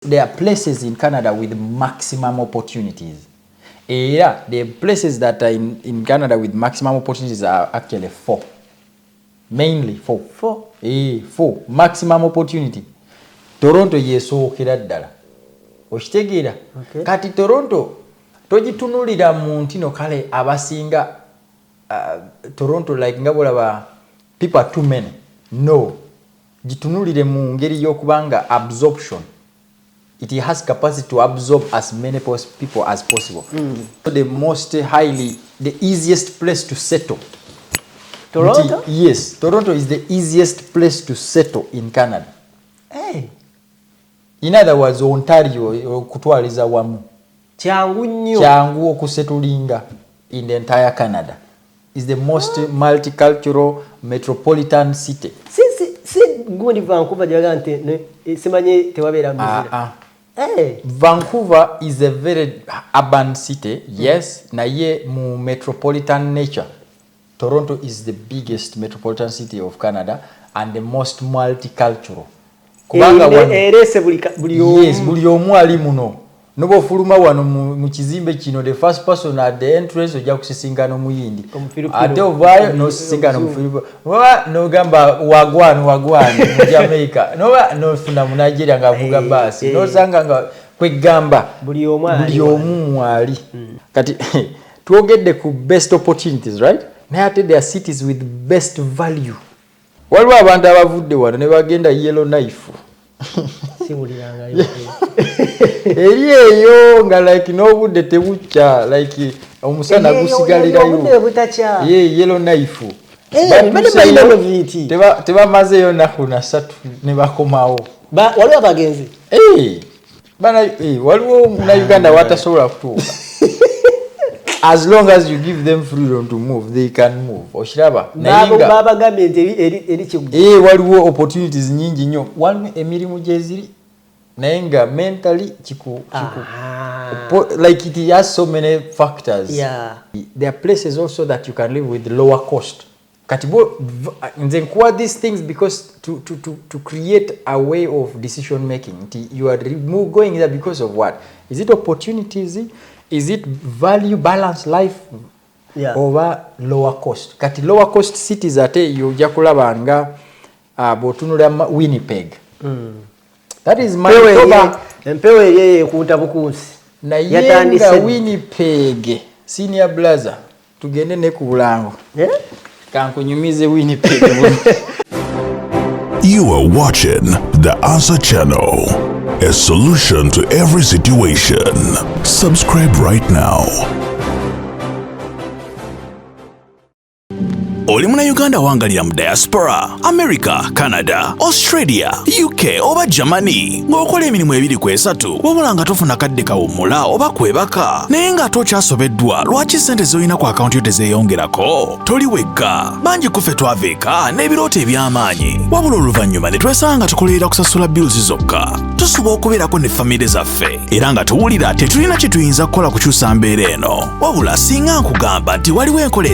There are places in Canada with maximum opportunities. Yeah, the places that are in Canada with maximum opportunities are actually 4. Mainly 4. 4? 4. Maximum opportunity. Toronto yesookera ddala. Okitegeera? Okay. Kati Toronto togitunulira mu ntino kale abasinga Toronto like nga bolaba people are too many. No. Gitunulire mu ngeri y'okubanga absorption. It has capacity to absorb as many people as possible. The easiest place to settle. Toronto? Yes, Toronto is the easiest place to settle in Canada. Hey. In other words, Ontario kutwaliza wamu. Kyangu nnyo. Kyangu okusetulinga in the entire Canada. Is the most multicultural metropolitan city. Si gundi Vancouver jaga nte simanye tewabera muzira. Hey. Vancouver is a very urban city, yes, naye mu metropolitan nature. Toronto is the biggest metropolitan city of Canada and the most multicultural. Kubanga buli omu ali muno. Nobo fuluma wano mu kizimbe kino the first person at the entrance ojja kusisingana omuyindi. Ate ovayo no sisingana mu Filipo. No gamba wagwani mu Jamaica. No funa mu Nigeria ngavuga basi. No sanga nga kwegamba buli omu ali. Kati tuogedde ku best opportunities, right? Naye there are cities with best value. Waliwo abantu abavudde wano ne bagenda Yellow Knife. Eri eyo nga like n'obudde tebucya like omusana gusigalirayo. Yellow Knife. Tebamazeeyo nnaku na 3 ne bakomawo. Waliwo abagenzi? Waliwo Munnayuganda watasobola kutuuka. As long as you give them freedom to move, they can move. Oshiraba. Baba gambye eri kigulu. Waliwo opportunities nyingi nnyo. Waliwo emirimu gyeziri naye nga mentally like it has so many factors. Yeah. There are places also that you can live with lower cost. Katibo nze nkuwa these things because to create a way of decision making. You are going there because of what? Is it opportunities? Is it value balance life? Yeah. Over lower cost? Kati lower cost cities ate yojja kulaba nga botunula Winnipeg. That is Manitoba. Empewo yeye kunta bukunsi. Na yenga Winnipeg senior blazer tugende ne ku bulango. Yeah? Kankunyumize Winnipeg. You are watching The Answer Channel, a solution to every situation. Subscribe right now. Oli Munnayuganda wangalira mu diaspora, America, Canada, Australia, UK oba Germany ng'okola emirimu 2-3 wabula nga tofuna kadde kawummula oba kwebaka naye nga tokyasobeddwa lwaki ssente z'olina ku akawunti yo tezeeyongerako? Toli wekka, bangi kuffe twaveeka n'ebirooto eby'amaanyi wabula oluvannyuma ne twesanga nga tukolerera kusasula bills zokka. Tusuba okubeerako ne famire zaffe era nga tuwulira tetulina kye tuyinza kukola kukyusa mbeera eno wabula singa nkugamba nti waliwo enkola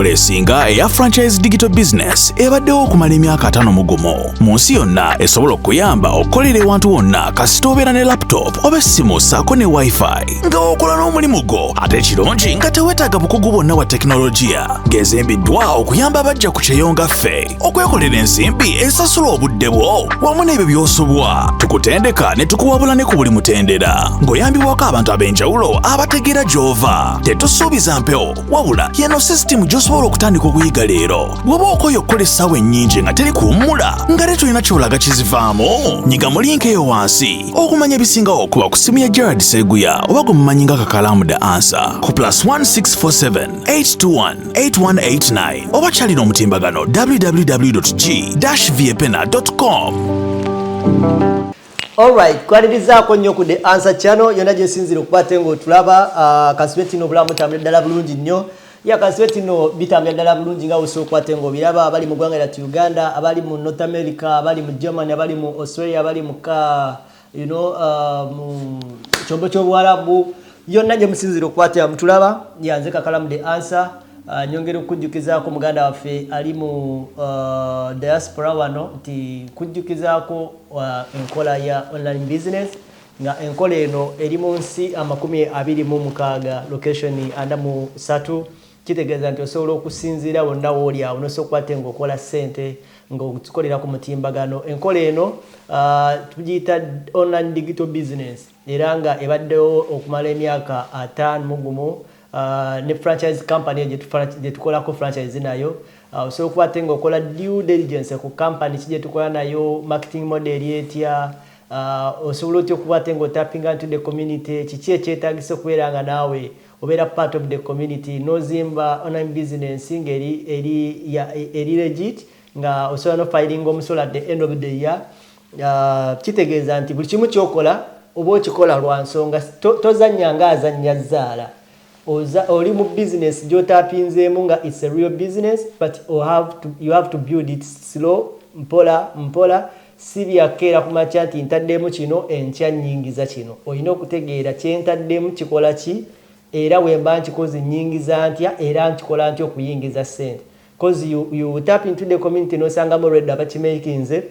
esinga eya franchise digital business ebaddewo okumala emyaka 5 mugumu mu nsi yonna esobola okuyamba okukolera ewantu wonna kasita obeera ne laptop oba essimu ssaako ne wifi nga okola n'omulimu gwo ate ekirungi nga teweetaaga bukugu bwonna bwa tekinologiya ng'ezimbiddwa okuyamba abajja ku kyeyo nga ffe okwekolera ensimbi esasula obudde bwo wamu n'ebyo by'osobwa tukutendeka ne tukuwabula ne ku buli mutendera ng'oyambibwako abantu ab'enjawulo abategeera gy'ova tetusuubiza mpewo wabula yeno sisitimu gy'osobola okutandika okuyiga leero bw'oba okoye okukola essaawa ennyingi nga teri kuwummula nga tetulina kyolaga kizivaamu nyiga mu linki eyo wansi okumanya ebisingawo okuba ku simu ya Gerard Seguya oba gwe mumanyi nga KAKALAAMUDAANSWER ku +1 647 821 8189 oba kyalina omutimbagano www.g-viepena.com. Alright, kwalirizaako nnyo ku The Answer Channel yonna gyesinzira okukwate ng'otulaba kasibeti n'obulamu butambula ddala bulungi nnyo. Kasibeti no bitambula ddala bulungi nga osobola okukwate ng'obiraba abali mu ggwanga lyattu Uganda, abali mu North America, abali mu Germany, abali mu Australia, abali mu mu kyombo ky'Obuwarabu yonna gye musinzira okukwate mutulaba yanze KAKALAAMU The Answer. nyongera okujjukizaako muganda waffe ali mu diaspora wano nti kujjukizaako enkola ya online business nga enkola eno eri mu nsi 26 location 43 kitegeeza nti osobola okusinziira wonna wooli awo nosobola okukwata ng'okola ssente ng'ozikolera ku mutimbagano. Enkola eno tugiyita online digital business era nga ebaddewo okumala emyaka 5 ne franchise company gye tukolako franchise nayo. Osobola okukwata ng'okola due diligence ku company gye tukola nayo, marketing model etya, osobola otya okukwata ng'otappinga into the community, kiki ekyetaagisa okubeera nga naawe obeera part of the community n'ozimba online business ng'eri legit nga osobola n'ofilinga omusolo at the end of the year. Kitegeeza nti buli kimu kyokola oba okikola lwa nsonga tozannya ng'azannya zzaala. Oli mu business gy'otapinzeemu nga it's a real business, but you have to build it slow, mpola si byakeera ku makya nti ntaddemu kino enkya nnyingiza kino. Olina okutegeera kye ntaddemu kikola ki era wemba nkikoze nnyingiza ntya era nkikola ntya okuyingiza ssente. Because you tap into the community n'osangamu already abakimakinze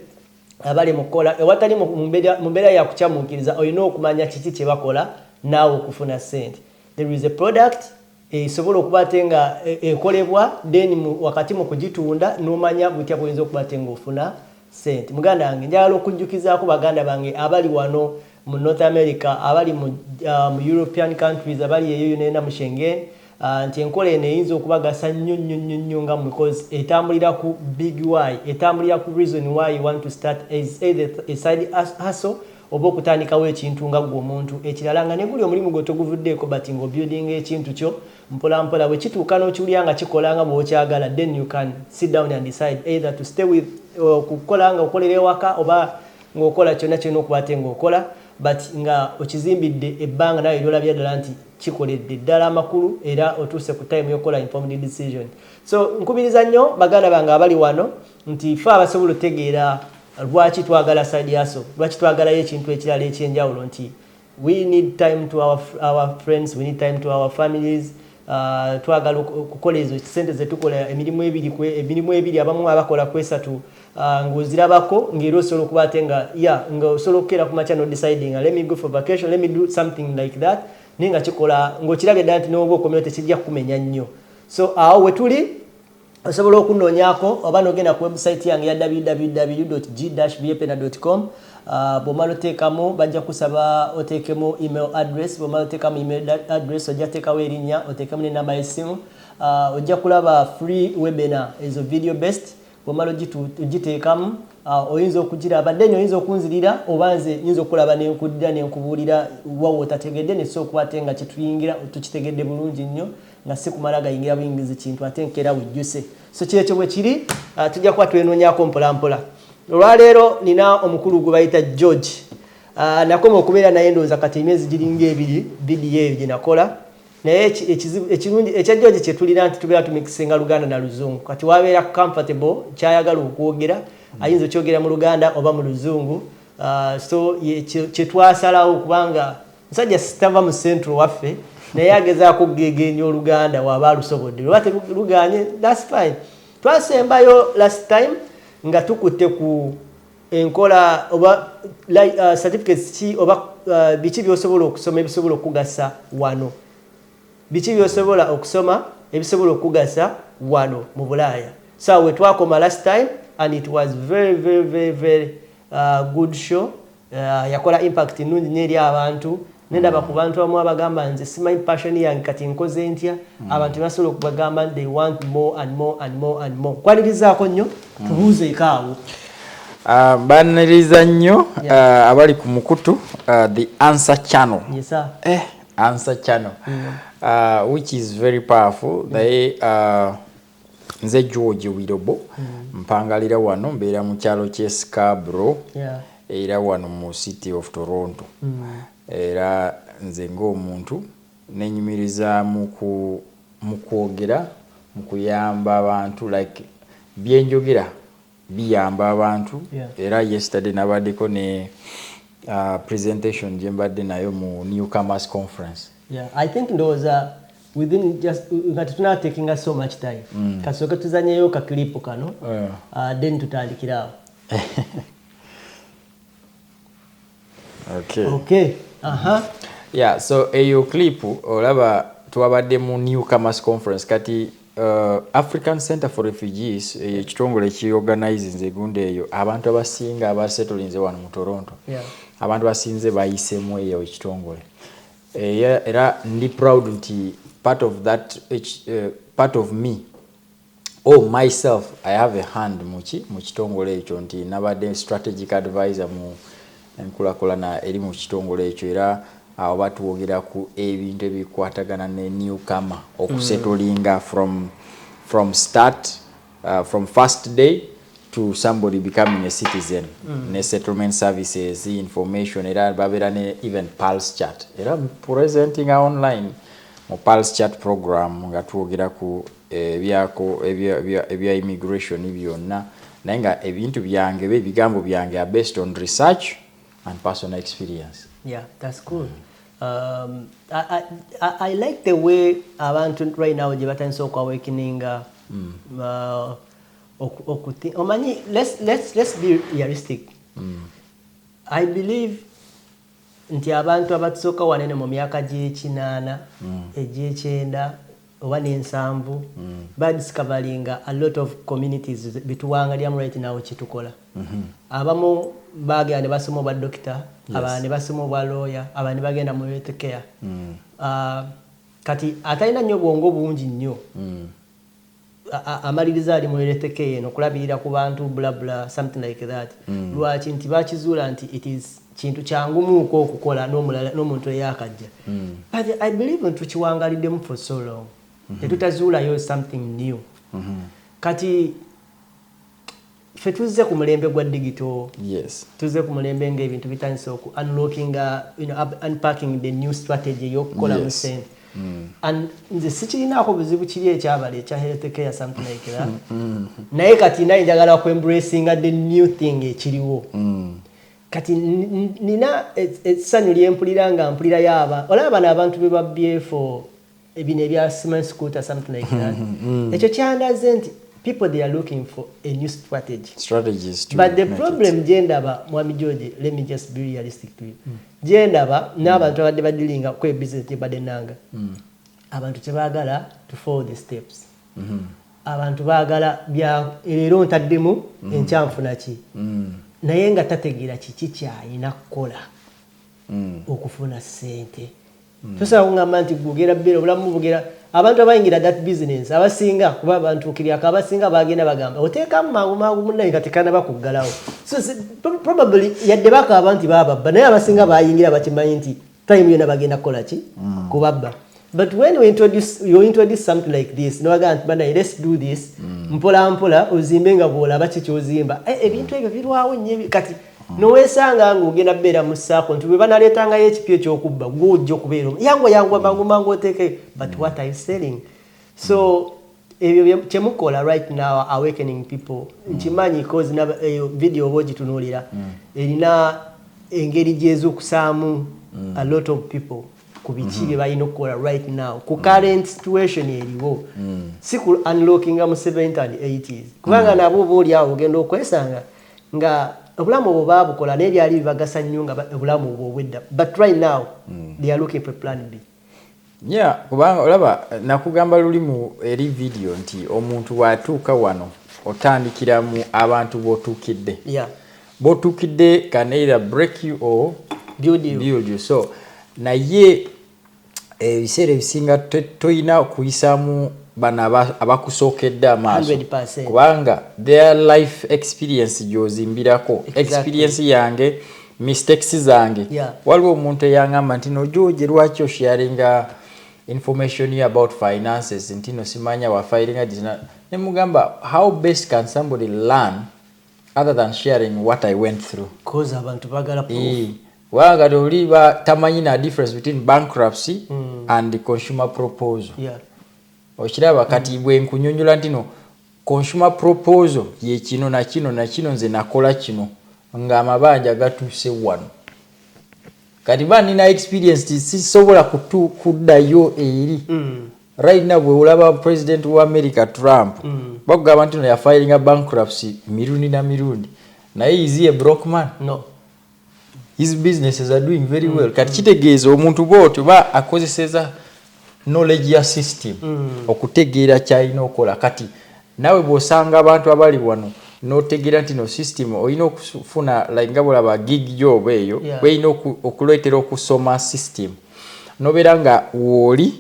abali mu kukola ewatali mu mbeera ya kukyamuukiriza. Olina okumanya kiki kye bakola naawe okufuna ssente. There is a product esobola okuba ate nga ekolebwa then wakati mu kugitunda n'omanya butya bw'oyinza okuba ate ng'ofuna ssente. Muganda wange njagala okujjukizaako baganda bange abali wano mu North America, abali mu European countries, abali eyo yonna mu Schengen, nti enkola eno eyinza okubagasa nnyo nga because etambulira ku big why, etambulira ku reason why you want to start either a side hustle oba okutandikawo ekintu nga gwe omuntu ekirala nga ne guli omulimu gwe toguvuddeeko but ng'obuilding ekintu kyo mpola bwe kituuka n'okiwulira nga kikola nga bw'okyagala, then you can sit down and decide either to stay with kukola nga okolera ewaka oba ng'okola kyonna kyonna okuba ate ng'okola but nga okizimbidde ebbanga nawe eryolabya ddala nti kikoledde ddala amakulu era otuuse ku time y'okola informed decision. So nkubiriza nnyo baganda bange abali wano nti ffe abasobola otegeera lwaki twagala side hustle, lwaki twagalayo ekintu ekirala ekyenjawulo nti we need time to our friends, we need time to our families. Twagala okukola ezo sente zetukola emirimu ebiri abamu abakola kwesatu ng'ozirabako ng'era osobola okuba ate nga osobola okukeera ku makya no deciding let me go for vacation, let me do something like that, naye nga kikola ng'okirabye ddala nti n'oba okomyewo tekijja kukumenya nnyo. So awo we tuli osobola okunoonyaako oba n'ogenda ku website yange ya www.g-vpn.com. Bw'omala oteekamu bajja kusaba oteekemu email address. Bw'omala oteekamu email address ojja teekawo erinnya oteekemu n'ennamba y'essimu. Ojja kulaba free webinar ezo video based. Bw'omala ogiteekamu oyinza okugiraba then oyinza okunzirira oba nze nyinza okulaba n'enkuddira n'enkubuulira wawe otategedde ne so okuba ate nga kyetuyingira tukitegedde bulungi nnyo nga si kumala gayingira buyingizi kintu ate nkeera wejjuse. So kyekyo bwe kiri tujja kuba twenoonyaako mpolampola. Olwaleero nina omukulu gwe bayita George. Nakoma okubeera naye ndowooza kati emyezi giringa ebiri vidiyo eyo gye nakola naye ekirungi ekya George kye tulina nti tubeera tumikisinga Luganda na Luzungu. Kati wabeera comfortable kyayagala okwogera ayinza okyogera mu Luganda oba mu Luzungu. So kye twasalawo kubanga musajja sitava mu central waffe naye agezaako okugegenya Oluganda waba alusobodde. Lwa teluganye that's fine. Twasembayo last time nga tukutte ku enkola oba certificates ki oba biki byosobola okusoma ebisobola okugasa wano, biki byosobola okusoma ebisobola okugasa wano mu Bulaaya. So we twakoma last time and it was very good show. Yakola impact nungi nnyo abantu. Nendaba ku bantu abamu abagamba nze simanyi passion yange kati nkoze ntya. Abantu basobola okubagamba they want more and more and more and more. Kwanirizaako nnyo tubuuze ekaawo. Baniriza nnyo abali ku mukutu the answer channel. Yes sir. Answer channel which is very powerful. They nze George Wirobo mpangalira wano mbeera mu kyalo kye Scarborough era wano mu city of Toronto. Era nze ng'omuntu nenyumiriza mu kwogera mu kuyamba abantu like byenjogera biyamba abantu. Era yesterday nabaddeko ne presentation gye mbadde nayo mu Newcomers Conference. I think ndowooza within just it's not taking us so much time. Kasoka tuzanyeyo ka clip kano. Then tutandikira. Okay. Yeah, so eyo clip olaba tuwabadde mu Newcomers Conference kati African Center for Refugees ekitongole ki organizing egunde eyo abantu abasinga abasettlinze wano mu Toronto. Abantu basinze bayisemu eyo ekitongole. Era ndi proud nti part of that part of me myself I have a hand mu kitongole ekyo nti nabadde strategic advisor mu enkulakulana eri mu kitongole ekyo era awo batuwogera ku ebintu ebikwatagana ne newcomer okusettlinga from start from first day to somebody becoming a citizen. Ne settlement services, information era babera ne even pulse chat era presenting online mu pulse chat program nga tuwogera ku ebya immigration byonna naye nga ebintu byange ebigambo byange are based on research and personal experience. Yeah, that's cool. I like the way abantu right now jebatandise awakening let's be realistic. I believe nti abantu abatusooka wanene mu myaka gy'ekinaana egy'ekyenda oba n'ensanvu badiscovering a lot of communities bituwangalyamu right now kitukola. Abamu bagenda ne basoma obwa doctor, abandi ne basoma obwa lawyer, abandi bagenda mu health care. Kati atalina nnyo bwongo bungi nnyo amaliriza ali mu health care n'okulabirira ku bantu bla bla something like that. Lwaki nti bakizuula nti it is kintu kyangumuuko okukola n'omuntu eyakajja. But I believe nti tukiwangaliddemu for so long. Tetutazuulayo something new. Kati fe tuzze ku mulembe gwa digital. Tuzze ku mulembe ng'ebintu bitandise unlocking unpacking the new strategy y'okukola mu sente. And nze sikirinaako buzibu kiri ekyabala ekya health care something like that. Naye kati naye njagala ku embracing the new thing ekiriwo. Kati nina essanyu lyempulira nga mpulira yaba olaba n'abantu be babbye for ebino ebya cement scooter something like that. Ekyo kyandaze nti people they are looking for a new strategies to but the problem jendaba Mwami George, let me just be realistic to you. Jendaba n'abantu abadde badilinga ku business tebadde nanga abantu tebagala to follow the steps. Abantu bagala bya leero ntaddemu enkyanfuna ki naye nga tategeera kiki kyayina kukola okufuna sente. Tosobola kungamba nti bugera bbera obulamu bugera abantu abayingira that business abasinga kuba abantu kiriyaka abasinga bagenda bagamba oteekamu mangu munnaye kati kana bakuggalawo. So probably yadde baka abantu bababba naye abasinga bayingira bakimanyi nti time yona bagenda kukola ki kubabba. But when you introduce something like this, no agant bana let's do this. Mpola mpola ozimbe nga bwolaba kiki ozimba. Ebintu ebyo birwawo nnyo kati nowesanga ng'ogenda bbeera mu ssaako nti bwe banaleetangayo ekipya ekyokubba gw'ojja okubeera yangu mangu oteeke but what are you selling? So ebyo kyemukola right now awakening people nkimanyi cause video oba ogitunuulira erina engeri gy'ez'okusaamu a lot of people ku biki bye balina okukola right now ku current situation eriwo si ku unlocking mu 70s and 80s kubanga nabo oba oli awo ogenda okwesanga nga obulamu obwo baabukola naye byali bibagasa nnyo nga obulamu obwo obwedda but right now they are looking for plan B. Kubanga olaba nakugamba luli mu eri video nti omuntu watuuka wano otandikiramu abantu b'otuukidde. B'otuukidde can either break you or build you. So naye ebiseera ebisinga toyina okuyisaamu bana abakusookedde amaaso kubanga their life experience gyozimbirako experience yange mistakes zange waliwo omuntu eyangamba nti no George lwaki osharinga information about finances nti no simanya wa filing ne mugamba how best can somebody learn other than sharing what I went through cause abantu bagala proof wanga doliba tamanyi na difference between bankruptcy and the consumer proposal. Okiraba kati bwe nkunyonyola ntino consumer proposal ye kino na kino nze nakola kino nga amabanja gatuse wano kati bani na experience si sobola kuddayo eri right now bwe ulaba president wa America Trump bakugamba nti no ya filing a bankruptcy mirundi na mirundi naye is he a broke man? No. His businesses are doing very well. Kati kitegeeza omuntu bw'otyo ba akozeseza knowledge ya system okutegeera kyalina okola. Kati nawe bw'osanga abantu abali wano n'otegeera nti no system olina okufuna like nga bw'olaba gig job eyo olina okuleetera okusoma system nobeera nga woli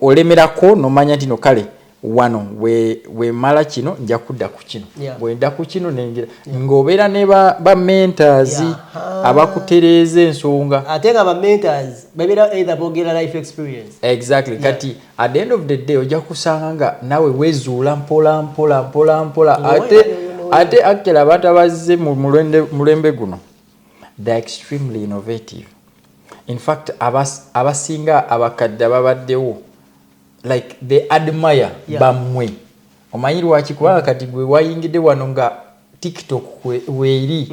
olemerako nomanya nti no kale wano we mala kino nja kudda ku kino bwenda ku kino nengira ng'obeera ne ba mentors abakutereeza ensonga ate nga ba mentors babeera either bogera life experience. Exactly. Kati at the end of the day ojja kusanga nga nawe wezuula mpola ate actually abantu abazze mu mulembe guno they're extremely innovative. In fact abasinga abakadde ababaddewo like they admire bamwe omanyi lwaki kubanga kati gwe wayingidde wano nga TikTok weeri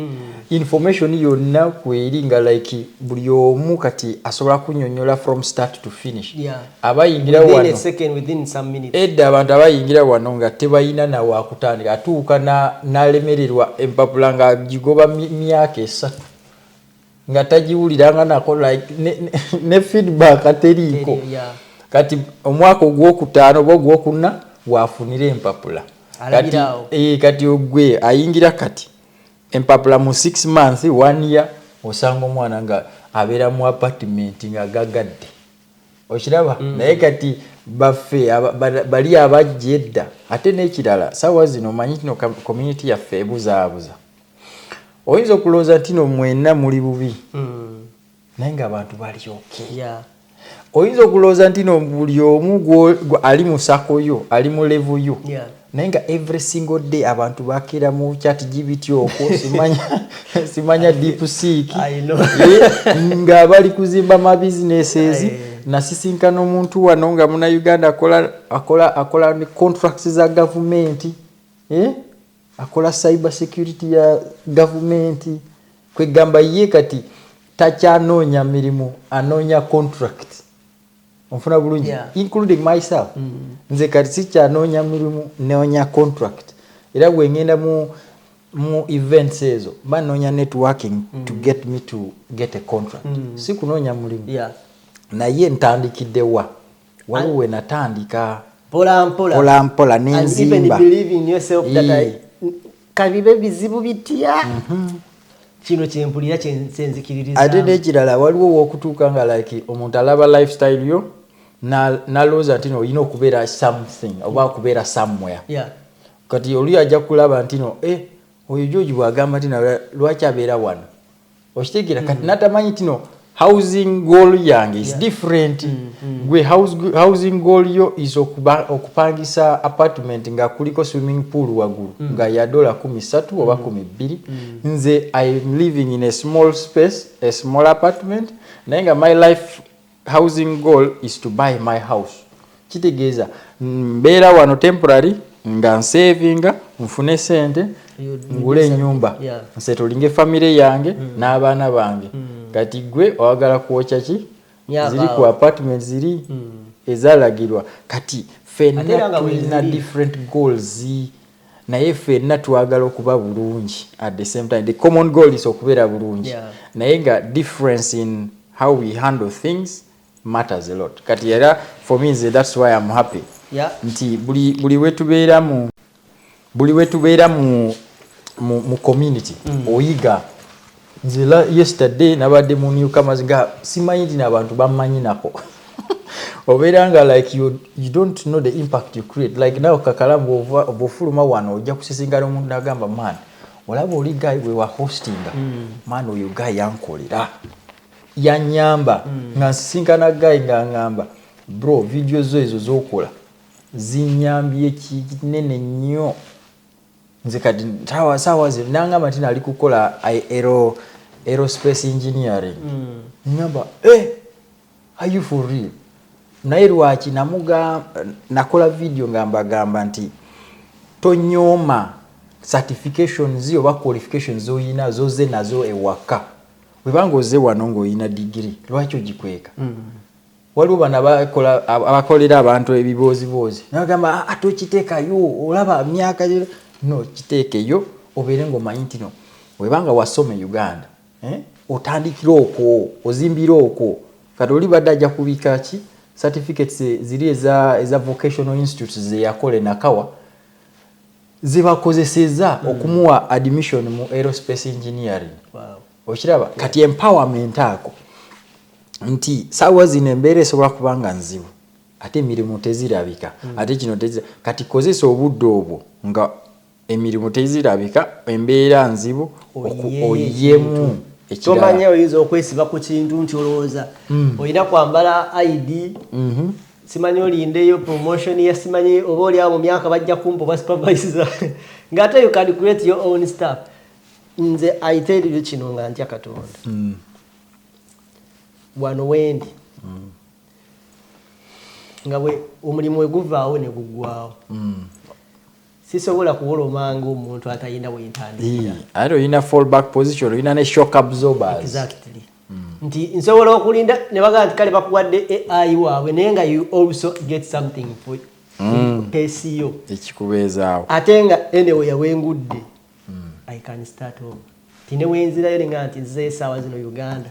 information yonna kweri nga like buli omu kati asobola kunyonyola from start to finish. Abayingira wano within some minutes. Edda abantu abayingira wano nga tebayina na wakutandika atuuka nalemererwa empapula nga gigoba myaka 3 nga tagiwuliranga nako like ne feedback ateriiko. Kati omwaka ogwokutaano oba ogwokuna wafunira empapula. Kati ogwe ayingira kati empapula mu 6 months 1 year osanga omwana nga abeera mu apartment nga gagadde. Okiraba naye kati baffe bali abajjedda ate n'ekirala sawa zino omanyi kino community yaffe ebuzaabuza. Oyinza okulooza nti no mwenna muli bubi naye nga abantu bali okay. Oyinza okulooza nti no buli omu ali mu sako yo ali mu level yo naye nga every single day abantu bakeera mu chat GBT okwo simanya deepseek nga bali kuzimba ma businesses nasisinkana omuntu wano nga muna Uganda akola ni contracts za government akola cyber security ya government kwegamba ye kati tachanoonya mirimu anoonya contract onfuna bulungi including myself nze kati sikyanoonya mirimu neonya contract era bwe ngenda mu events ezo banoonya networking to get me to get a contract si kunoonya mulimu naye ntandikiddewa waliwo we natandika pola mpola nenzimba kabibe bizibu bitya kino kyempulira kyenzikiririza. Ate n'ekirala waliwo wokutuuka nga like omuntu alaba lifestyle yo nalooza nti no olina okubeera something oba okubeera somewhere. Kati oli ajja kulaba nti no oyo George bwagamba nti lwaki abeera wano okitegeera kati natamanyi nti no housing goal yange is different. Gwe housing goal yo is okupangisa apartment nga kuliko swimming pool wagulu nga ya $13 oba 12. Nze I am living in a small space, a small apartment. Naye nga my life housing goal is to buy my house. Kitegeeza mbeera wano temporary nga nsavinga nfune sente ngule ennyumba nsetulinge family yange n'abaana bange. Kati gwe oyagala kwokya ki ziri ku apartment ziri ezalagirwa. Kati fenna tulina different goals naye fenna twagala okuba bulungi at the same time the common goal is okubeera bulungi naye nga difference in how we handle things matters a lot. Kati era for me that's why I'm happy nti buli wetubeera mu community oyiga. Nzila yesterday nabadde mu newcomers nga simanyi nti n'abantu bamanyi nako obeera nga like you don't know the impact you create like now kakalamu obufuluma wano ojja kusisingana omuntu n'agamba man olaba oli guy we wa hostinga man oyo guy yankolera yanyamba nga nsisinkana guy nga ngamba bro videos ezo zokola zinyambye kinene nnyo. Nze kati sawa ze nangamba nti nali kukola aerospace engineering ngamba are you for real? Naye lwaki nakola video ngamba nti tonyoma certifications oba qualifications oyina zoze nazo ewaka. Webanga oze wano ng'oyina degree lwaki ogikweka? waliwo bana abakolera abantu ebiboozibozi nagamba atokiteekayo olaba myaka no kiteekeyo obeere ng'omanyi nti no webanga wasoma Uganda otandikira okwo ozimbira okwo kati oli badde ajja kubika ki certificates ziri eza vocational institutes ze yakole nakawa zibakozeseza okumuwa admission mu aerospace engineering. Okiraba kati empowerment ako nti sawa zino embeera esobola kubanga nzibu ate emirimu tezirabika ate kino kati kozesa obudde obwo nga emirimu tezirabika embeera nzibu oyemu tomanya oyinza okwesiba ku kintu nti olowooza olina kwambala ID simanyi olindeyo promotion ya simanyi oba oli awo mu myaka bajja kumpa ba supervisor ng'ate you can create your own stuff. Nze I tell you kino nga ntya Katonda wano wendi nga bwe omulimu we guvaawo ne guggwawo sisobola kuwolomanga omuntu atalina bwentandikira ate olina fallback position olina ne shock absorbers. Exactly. Nti nsobola okulinda ne bagamba nti kale bakuwadde AI waabwe naye nga you also get something for PCO ekikubeezaawo ate nga anyway yawengudde I can start home tine wenzirayo nenga nti nze essaawa zino Uganda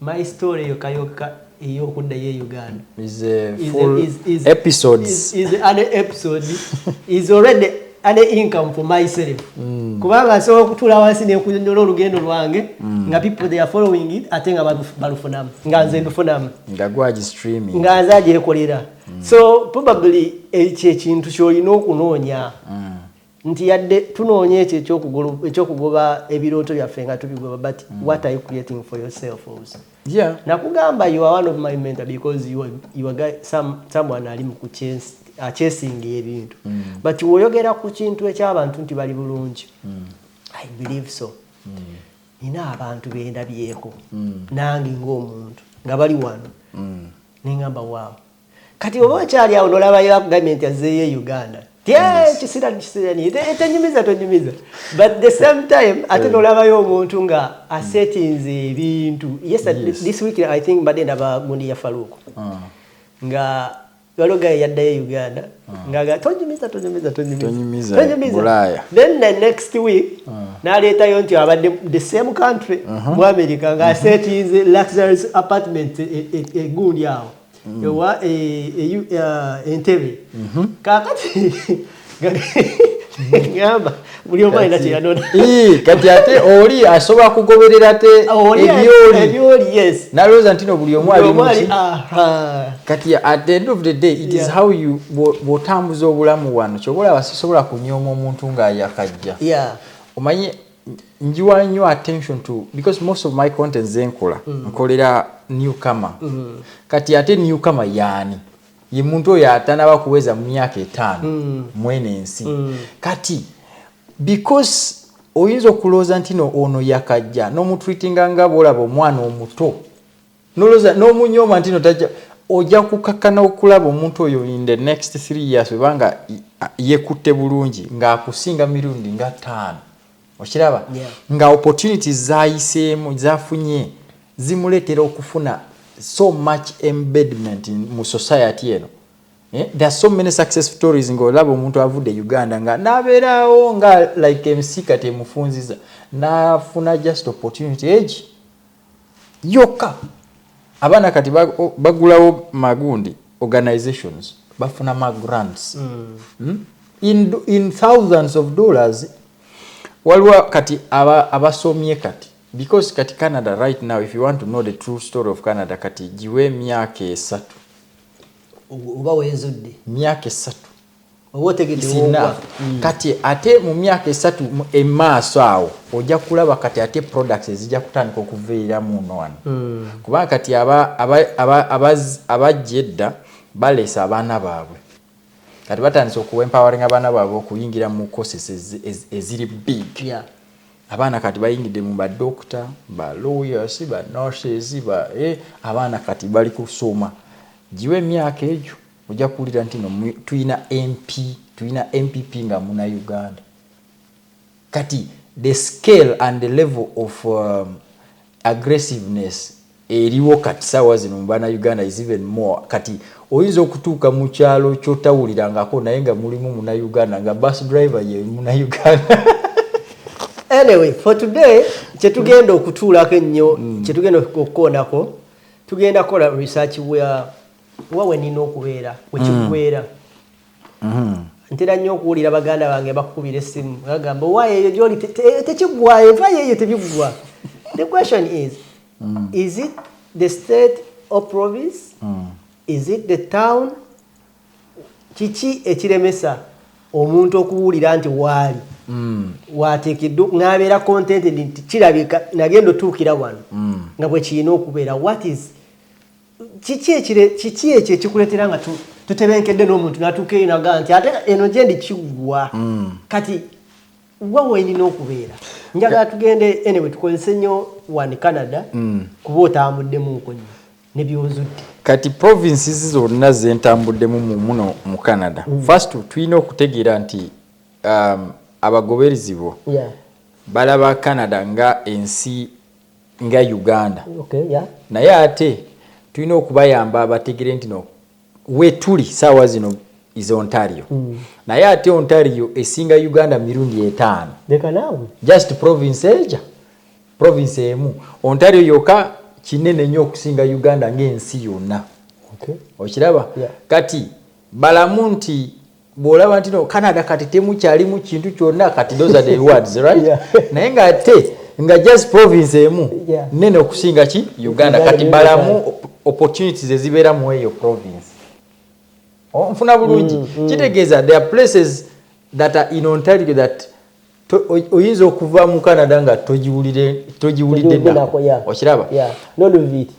my story yokayoka ey'okuddayo Uganda is full episodes is an episode is already an income for myself kubanga nsobola okutula wansi nekunyola olugendo lwange nga people they are following it ate nga balufunamu nga nze ndufunamu nga gwagi streaming nga nze agyekolera so probably ekyo ekintu ky'olina okunoonya nti yadde tunoonya ekyo ekyokugoba ebirooto byaffe nga tubigoba but what are you creating for yourself also? Yeah. Nakugamba you are one of my mentor because you are guy, someone ali mu chasing ebintu but woyogera ku kintu eky'abantu nti bali bulungi I believe so nina abantu bendabyeko nange ng'omuntu nga bali wano ningamba wow kati oba okyali awo nolabayo government yazzeeyo Uganda kisira ni etenyumiza but the same time ate nolabayo omuntu nga asetinze ebintu this week I think badde ndaba gundi ya Faruku nga waloga yaddayo Uganda nga tonyumiza Bulaya then the next week naleetayo nti abadde the same country mu America nga asetinze luxurious apartment egundi awo ewa Entebbe kakati ngamba buli omu alina kyeyanona kati ate oli asobola kugoberera te ebyoli yes nalowooza ntino buli omu ali kati at the end of the day it is how you bw'otambuza obulamu wano kyobola basisobola kunyooma omuntu ng'ayakajja omanyi njiwa nnyo attention to because most of my content zenkola nkolera newcomer kati ate newcomer yaani ye muntu oyo atanaba kuweza mu myaka 5 mwene ensi kati because oyinza okulooza nti no ono yakajja n'omutreatinga nga bw'olaba omwana omuto noloza n'omunyooma nti no tajja ojja kukakkana okulaba omuntu oyo in the next 3 years webanga yekutte bulungi ng'akusinga mirundi nga 5 okiraba nga opportunities zayiseemu zafunye zimuleetera okufuna so much embedment mu society eno there are so many success stories ng'olaba omuntu avudde Uganda nga n'abeerawo nga like MC kati emufunziza n'afuna just opportunity egi yokka abaana kati bagulawo magundi organizations bafuna ma grants in thousands of dollars waliwo kati abasomye kati because kati Canada right now if you want to know the true story of Canada kati jiwe myaka 3 oba wezudde myaka 3 owotegedde kati ate mu myaka 3 emaaso awo ojja kulaba kati ate products ezijja kutandika okuveera muno wano kubanga kati abajjedda balesa abaana baabwe kati batandise okuempowering abaana baabwe okuyingira mu courses eziri big abaana kati bayingidde mu ba doctor ba lawyers ba nurses abaana kati bali kusoma jiwe emyaka egyo ojja kuwulira nti no tuyina MPP nga muna Uganda kati the scale and the level of aggressiveness eriwo kati sawa zino mbana Uganda is even more kati oyinza okutuuka mu kyalo kyotawulirangako naye nga mulimu muna Uganda nga bus driver ye muna Uganda. Anyway, for today kyetugenda okutuulako ennyo kyetugenda okukoonako tugenda kola research wawe nina okubeera wekikubeera. Ntera nnyo okuwulira baganda bange bakukubira essimu bagamba waayo eyo gyoli tekigwayo enfayo eyo tebigwa. The question is it the state or province? Is it the town? Kiki ekiremesa omuntu okuwulira nti waali wateekeddwa ng'abeera contented nti kirabika nagenda otuukira wano nga bwe kirina okubeera. What is kiki ekyo ekikuleetera nga tutebenkedde n'omuntu n'atuuka eyo nagaa nti ate eno gye ndi kigwa kati wawe nina okubeera. Njagala tugende anyway tukozese nnyo wano Canada kuba otambuddemu nnyo ne byozudde. Kati provinces zonna zentambuddemu muno mu Canada. First tulina okutegeera nti abagoberezi bo balaba Canada nga ensi nga Uganda. Naye ate tulina okubayamba abategere nti no wetuli saawa zino is Ontario. Naye ate Ontario esinga Uganda mirundi 5. Just province eja. Province emu. Ontario yoka kinene nnyo okusinga Uganda ng'ensi yonna. Okiraba? Kati balamu nti bw'olaba nti no Canada kati temukyalimu kintu kyonna kati those are the words, right? Naye nga ate nga just province emu nene okusinga ki Uganda kati balamu opportunities ezibeera mu eyo province. Nfuna bulungi kitegeeza there are places that are in Ontario that oyinza okuva mu Canada nga togiwulidde nako. Okiraba?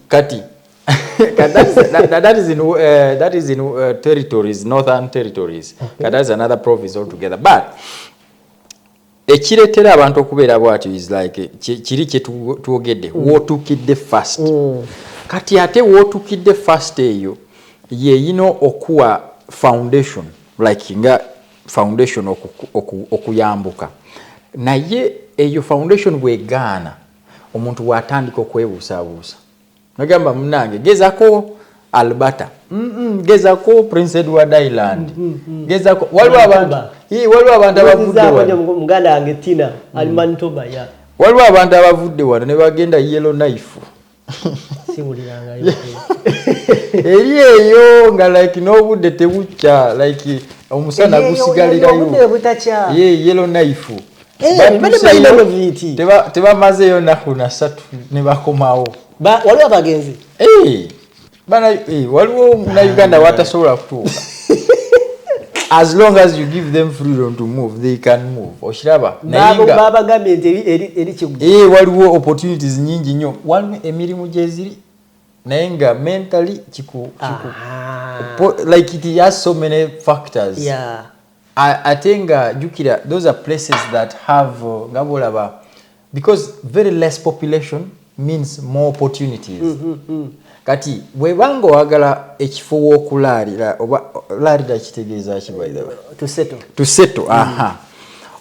Kati that is in territories, northern territories. That is another province altogether. But ekireetera abantu okubeera bwatyo is like kiri kyetwogedde wootuukidde first. Kati ate wootuukidde first eyo yeyino okuwa foundation like nga foundation okuyambuka. Naye eyo foundation bwegaana omuntu watandika okwebuusabuusa. Nagamba munange gezako Alberta. Gezako Prince Edward Island. Gezako waliwo abantu abavudde wano. Muganda wange Tina ali Manitoba ya. Waliwo abantu abavudde wano ne bagenda Yellow Knife. Siwuliranga eri eyo nga like n'obudde tebukya like omusana gusigalirayo. Yellow Knife. Tebamazeeyo nnaku na 3 ne bakomawo. Waliwo abagenzi? Waliwo na Uganda watasobola kutuuka. As long as you give them freedom to move, they can move. Oshiraba. Baba gambe nti eri kigwa. Waliwo opportunities nyingi nnyo. Waliwo emirimu gye ziri naye nga mentally like it has so many factors. Ate nga jukira those are places that have ngabolaba because very less population means more opportunities. Kati bwebanga wagala ekifo w'okulaalira oba laalira kitegeeza ki by the way to settle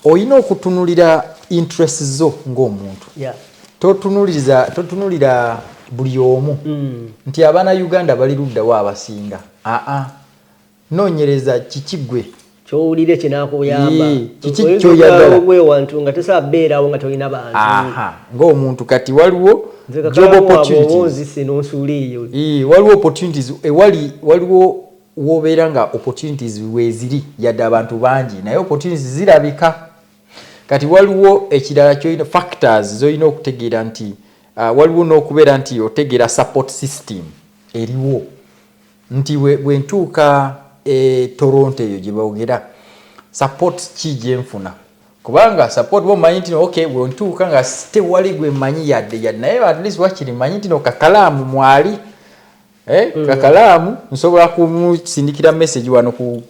oyina okutunulira interests zo ng'omuntu. Totunulira buli omu nti abaana Uganda bali ludda wa abasinga. Noonyereza kikigwe kyowulire kinakuyamba kiki kyoyagala ogwewantu nga tosaba beerawo nga tolina bantu ng'omuntu kati waliwo job opportunities waliwo opportunities waliwo wobeera nga opportunities weeziri yadde abantu bangi naye opportunities zirabika. Kati waliwo ekirala kyolina factors zolina okutegeera nti waliwo n'okubeera nti otegeera support system eriwo nti bwentuuka Toronto eyo gye boogera support ki gye nfuna kubanga support bomanyi nti okay bwentuuka nga tewali gwe mmanyi yadde naye at least wakiri mmanyi nti Kakalaamu mwali Kakalaamu nsobola kumusindikira message wano ku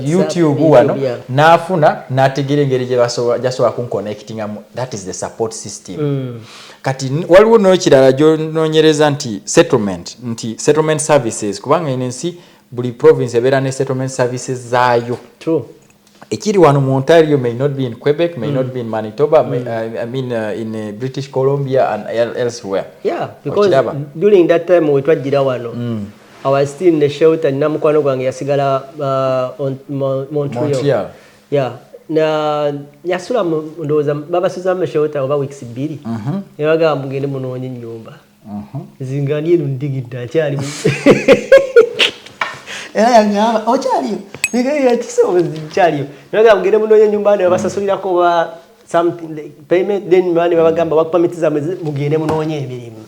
YouTube wano naafuna n'ategeera engeri gye jasobola kunconnectingamu. That is the support system. Kati waliwo n'ekirala gy'onoonyereza nti settlement services kubanga ensi buli province ebeera ne settlement services zaayo. ekiri wano mu Ontario may not be in Quebec, may not be in Manitoba, I mean in British Columbia and elsewhere. Yeah, because during that time we twajira wano. I was still in the shelter namukwano gwange yasigala on Montreal. Yeah. Na yasula ndoza baba suza mu shelter over weeks 2. Yabaga mugende munonye nyumba. Zingani enu ndigidda cyali. Ngaba ochali. Nigeri yatiso cyali. Yabaga mugende munonye nyumba ne basasulira ko ba something like payment then mani babagamba bakupamitiza mugende munonye ebirimu.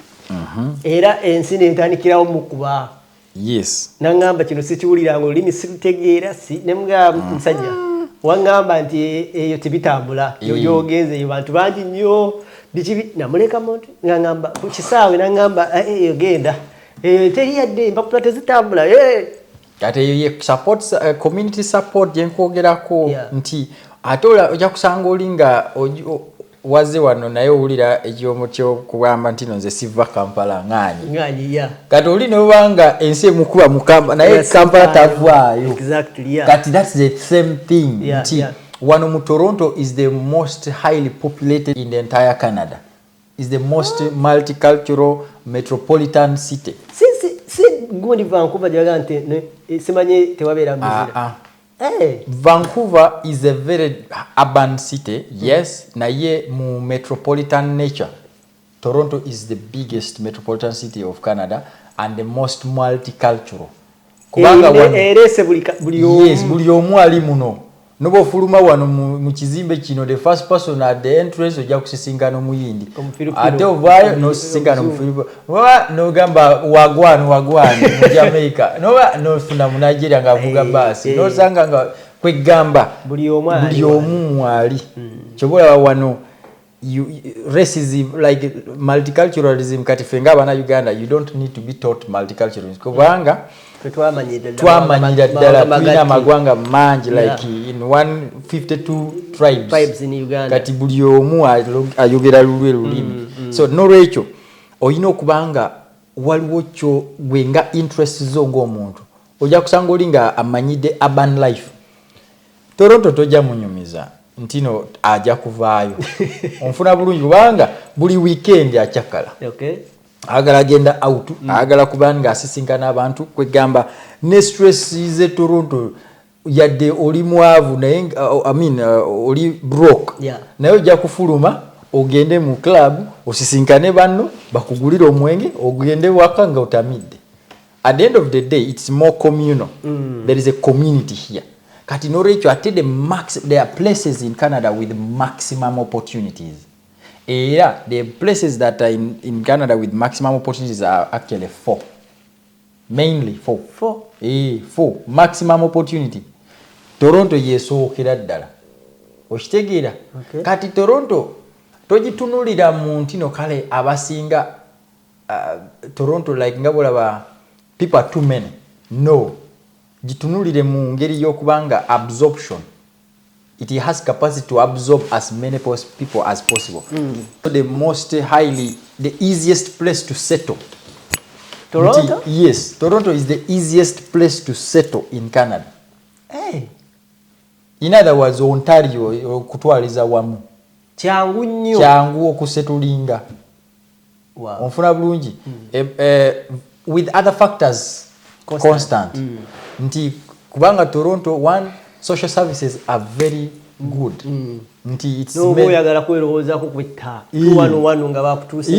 Era ensi netandikirawo mukuba. Yes. Nangamba kino sikiwulira ngo limi sikutegeera si nemga nsajja. Wangamba nti eyo tibitambula. Yo ogenze yo bantu bangi nnyo bikibi namuleka muntu ngamba ku kisaawe nangamba eyo genda. Teri yadde mpapula tezitambula. Kati ye support community support yenkwogerako nti atola ojja kusanga olinga waze wano naye owulira ekyomo kyo kugamba nti nze siva Kampala ng'anyi yeah. Kati oli nobanga ensi emukuba mukamba naye Kampala tavaayo. Exactly, yeah. Kati that's the same thing. Nti wano mu Toronto is the most highly populated in the entire Canada. Is the most multicultural metropolitan city. Si gundi Vancouver jagante simanye tewabera muzira. Vancouver is a very urban city, yes, naye mu metropolitan nature. Toronto is the biggest metropolitan city of Canada and the most multicultural. Kubanga buli omu ali muno. Nobo fuluma wano mu kizimbe kino the first person at the entrance ojja kusisinkana omuyindi. Ate ovaayo no sisinkana mu Filipo. No gamba wagwan mu Jamaica. No funa mu Nigeria nga vuga basi. No sanga nga kwegamba buli omu ali. Chobola wano racism like multiculturalism kati fenga abana Uganda you don't need to be taught multiculturalism. Kubanga twamanyira ddala tulina amagwanga mangi like in 152 tribes in Uganda. Kati buli omu ayogera lulwe lulimi. So nolwekyo oyina okubanga waliwo kyo gwenga interest zo ng'omuntu ojja kusanga olinga amanyidde urban life. Toronto tojja munyumiza ntino ajja kuvaayo onfuna bulungi kubanga buli weekend akyakala. Agala genda out, agala kubanga asisinkana abantu kwegamba ne stress ze Toronto yadde oli mwavu naye oli broke. Naye ojja kufuluma ogende mu club osisinkane banno bakugulira omwenge ogende waka nga otamidde. At the end of the day it's more communal. There is a community here. Kati norekyo ate there are places in Canada with maximum opportunities. Yeah, the places that are in Canada with maximum opportunities are actually 4. Mainly 4. 4. Maximum opportunity. Toronto yesookera ddala. Okitegeera? Kati Toronto togitunulira mu ntino kale abasinga Toronto like nga bolaba people are too many. No. Gitunulire mu ngeri y'okubanga absorption. It has capacity to absorb as many people as possible. The easiest place to settle. Toronto? Yes, Toronto is the easiest place to settle in Canada. In other words, Ontario kutwaliza wamu. Kyangu nnyo. Kyangu okusetulinga. Wow. Onfuna bulungi. With other factors constant. Nti kubanga Toronto social services are very good. Nti it's no boyagala kweroza ko kwetta. Wano nga bakutuuse.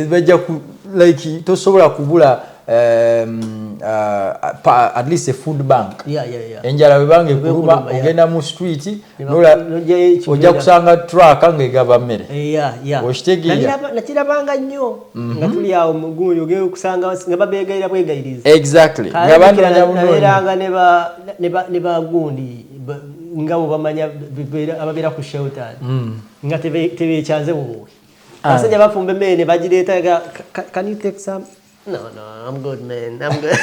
Bajja like tosobola kubula at least a food bank. Enjala webange kuluma ogenda mu street nola ojja kusanga truck ngegaba mmere. Oshitegeera. Nakirabanga nnyo. Nga tuli awo muguyo ogeye kusanga nga babegayira bwegayiriza. Exactly. Nga bantu banyabulungi. Ne ba gundi ngabo bamanya ababera ku shelter. Nga tebe chanze wowe. Asajja bafumbe mene bagireta can you take some No, I'm good, man. I'm good.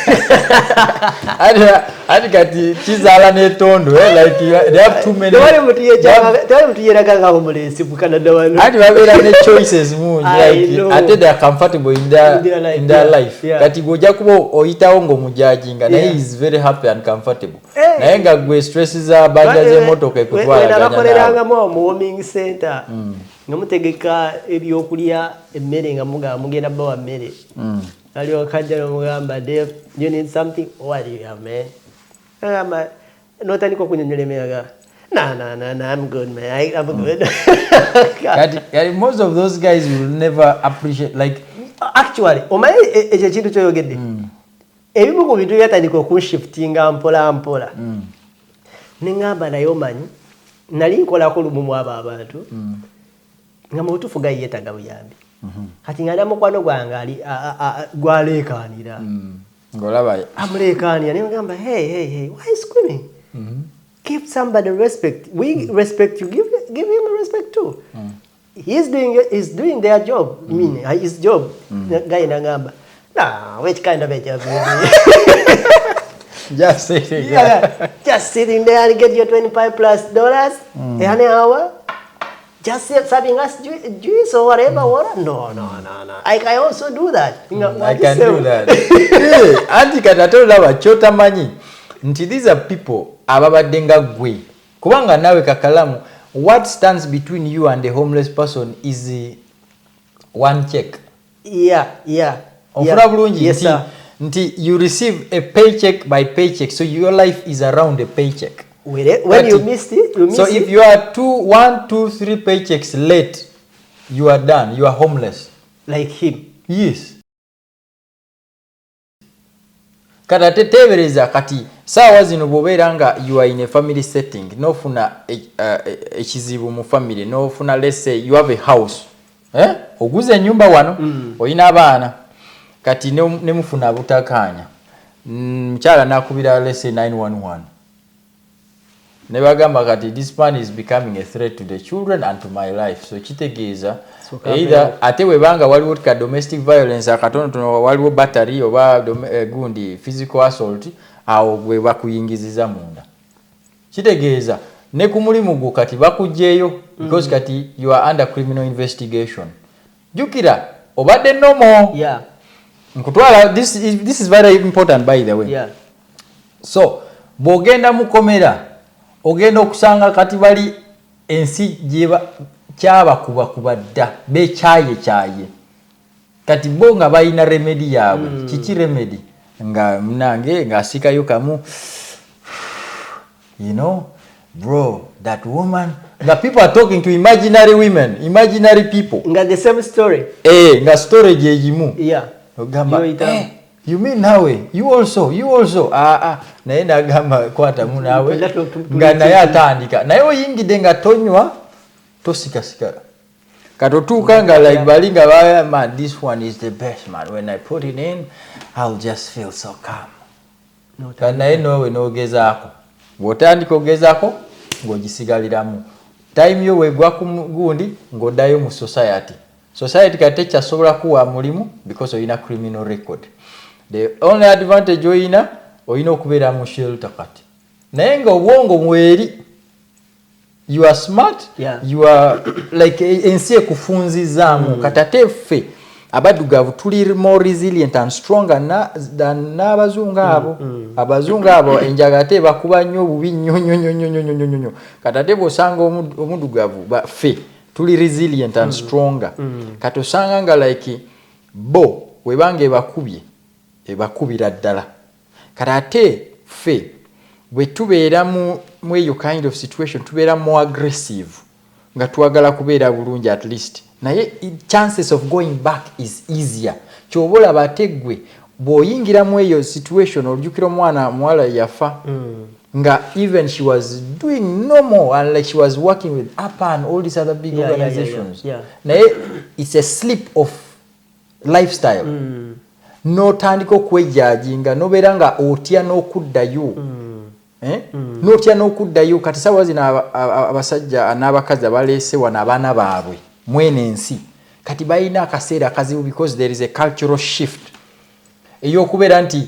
Ati kati chizala netondo, like they have too many. Tewali mutu yeraga omulesi mu Canada wano. Ati babera ne choices mungi, like ate they are comfortable in their life. Kati goja kubo oyitawo ngo mujajinga, na he is very happy and comfortable. Naye nga gwe stresses za banja ze motoka ekutwala ganya. Nakoleranga mu warming center. Ngamutegeka ebyokulya emmere nga mugenda bawa mmere. Aliyo kajja n'omugamba, Dave, you need something? What do you have, man? Notandika okunyonyola emiraga. No, I'm good, man. I'm good. Most of those guys will never appreciate, like... Actually, omanyi ekyo ekintu kyoyogedde. Ebimu ku bintu byatandika okunshiftinga mpola. Nengamba naye omanyi, nali nkolako lumu mu abo abantu, nga mu butuufu gayi yeetaga buyambi. Kati nga mukwano gwange ali gwaleekaanira. Ngolaba. Amuleekaanira naye ngamba, hey, why is screaming? Give somebody respect. We respect you. Give him respect too. He's doing their job. I mean, his job. Guy nangamba. Nah, which kind of a job? Just sitting. Just sitting there and get your $25+ an hour. Just serving us juice or whatever. No. I also do that. I can do that. Anti katatola wachota manyi. Nti these are people ababadenga gwe. Kubanga nawe kakalamu, what stands between you and the homeless person is one check. Yeah. Ofura bulungi nti you receive a paycheck by paycheck, so your life is around a paycheck. When you missed it, so if you are 1, 2, 3 paychecks late, you are done. You are homeless. Like him. Yes. Kati tebereza kati sawa zino boberanga you are in a family setting, no funa ekizibu mu family, no funa, let's say you have a house. Oguze nyumba wano, oyina abaana. Kati ne mufuna butakanya. Mchala nakubira, let's say 911. Nebagamba kati this man is becoming a threat to the children and to my life. So kitegeeza either ate webanga waliwo ka domestic violence akatono waliwo battery oba gundi physical assault awo gwe bakuyingiziza munda. Kitegeeza ne ku mulimu gwo kati bakujjeeyo because kati you are under criminal investigation. Jukira obadde nomo. Yeah. Nkutwala, this is very important by the way. Yeah. So bogenda mukomera ogenda okusanga kati bali ensi jeba kyaba kuba dda bekyaye kati bonga bayina remedy yawe. Kiki remedy nga mnange nga asikayo kamu, you know, bro, that woman, the people are talking to imaginary women, imaginary people, nga the same story nga story jejimu. Yeah. Ogamba, you mean nawe, you also naenda agamba kwata mu nawe nga naye atandika naye oyingide nga tonywa tosikasika katotuuka nga like balinga baya, man, this one is the best, man, when I put it in I'll just feel so calm. Naye nowe nogezaako, bw'otandika ogezaako ng'ogisigaliramu time yo wegwa ku gundi ng'oddayo mu society kati tekyasobola kuwa mulimu because oyina criminal record. The only advantage oyina okubeera mu shelter kati. Naye nga obwongo mweri, you are smart, you are like ensi ekufunzizaamu. Kati ate ffe abaddugavu tuli more resilient and stronger than n'abazungu abo. Abazungu abo enjaga ate bakuba nnyo obubi nnyo. Kati ate bw'osanga omuddugavu ffe tuli resilient and stronger. Kati osanga nga like bo webanga ebakubira ddala. Kati ate ffe bwe tubeera mu eyo kind of situation tubeera more aggressive nga twagala kubeera bulungi at least. Naye chances of going back is easier. Kyobola bategwe bw'oyingira mu eyo situation olujukira omwana muwala yafa. Nga even she was doing normal and like she was working with APA and all these other big organizations. Naye it's a slip of lifestyle. N'otandika okwejajinga nobeera nga otya n'okuddayo. N'otya n'okuddayo. Kati saawa zino abasajja n'abakazi abaleese wano abaana baabwe mwene ensi kati balina akaseera akazibu because there is a cultural shift. ey'okubeera nti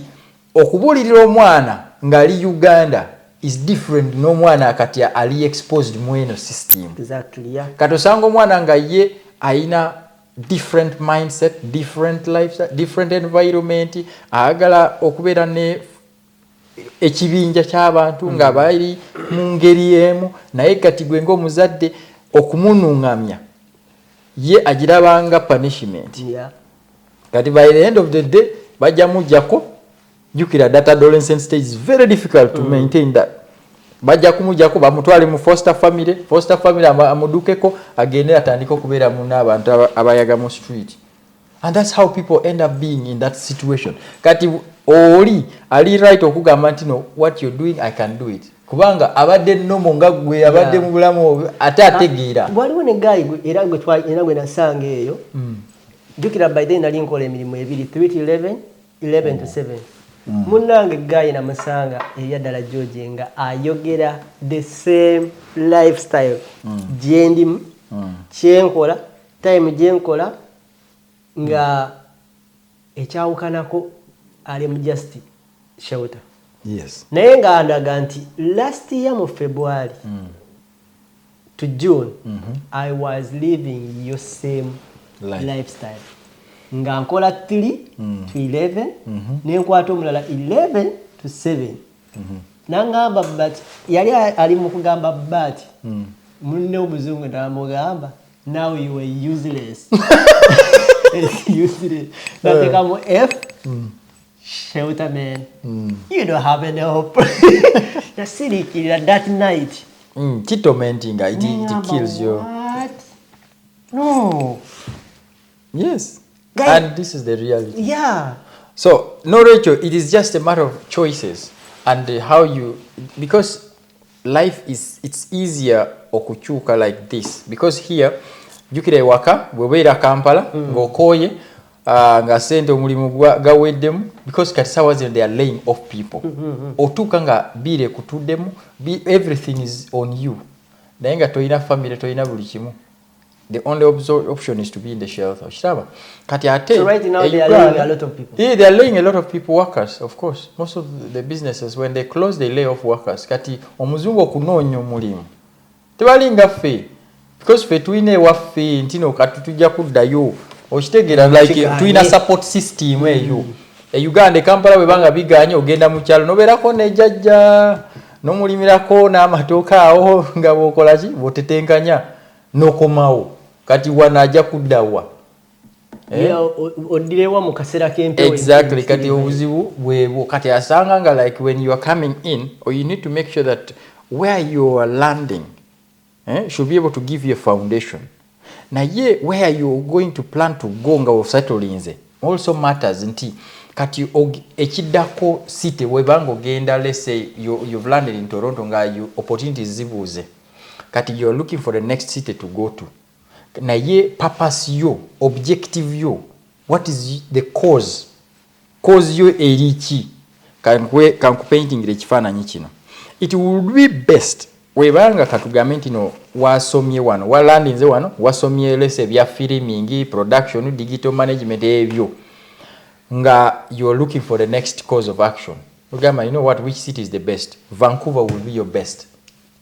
okubuulirira omwana ng'ali Uganda is different n'omwana kati ali exposed mu eno system. Exactly, yeah. Kati osanga omwana nga ye ayina different mindset, different lifestyle, different environment, ayagala okubeera ne ekibinja ky'abantu nga bali mu ngeri emu, naye kati gwe ng'omuzadde okumunuŋŋamya ye agirabanga punishment. Yeah. Kati by the end of the day bajja mujjako jukira that adolescent stage is very difficult to maintain that. Bajja kumujjako bamutwale mu foster family amudukeko agende atandika okubeera mu n'abantu abayaga mu street. And that's how people end up being in that situation. Kati oli ali right okugamba nti no, what you're doing I can do it. Kubanga abadde nomo nga gwe abadde mu bulamu ate ategeera. Waliwo ne guy era gwe nasanga eyo. Jukira by then nali nkola emirimu ebiri 3 to 11 to 7. Munange guy na musanga eyaddala George nga ayogera the same lifestyle. Jendi kyenkola time jenkola nga ekyawukanako ali mu just shelter. Yes. Naye nga andaga nti last year mu February to June I was living your same lifestyle. Nga nkola 3 to 11 nenkwata omulala 11 to 7. Nangamba but yali ali mu kugamba but munne omuzungu ndamugamba now you were useless. Useless. Nateka mu F shelter man. You don't have any hope. Nasirikirira that night. Tormenting, it kills you. What? No. Yes. Guy, and this is the reality. Yeah. So, no, Rachel, it is just a matter of choices and how you, because life it's easier okuchuka like this. Because here, jukire waka, webeera Kampala, ngokoye, nga sente omulimu gaweddemu, because kati sawaze they are laying off people. Otuuka nga bire kutuddemu, everything is on you. Naye nga toyina family, toyina buli kimu. The only option is to be in the shelter. So right now they are laying a lot of people. Yeah, they are laying a lot of people, workers, of course. Most of the businesses, when they close, they lay off workers. Kati omuzungu okunoonya omulimu tebalinga ffe, because ffe tulina ewaffe ntino kati tujja kuddayo okitegeera like tulina support system eyo. Uganda Kampala bwe banga biganye ogenda mu kyalo nobeerako nejjajja n'omulimirako n'amatooka awo nga bw'okola ki bw'otetenkanya n'okomawo kati wanajja kuddawa. Odirewa mu kaseera k'empewo. Exactly. Kati obuzibu bwebwo kati asanga nga like when you are coming in, or you need to make sure that where you are landing should be able to give you a foundation. Naye where you are going to plan to go nga osatolinze also matters nti kati Ekidako city webanga ogenda, let's say you've landed in Toronto nga you opportunities zibuze. Kati you're looking for the next city to go to. Naye purpose yo, objective yo, what is the cause? Cause yo erichi kankupainting ekifaananyi kino. It would be best webanga katugambe nti no wasomye wano, walandinze wano, wasomye lese bya filming, production, digital management ebyo. Nga you're looking for the next cause of action. Ugamba, you know what, which city is the best? Vancouver will be your best.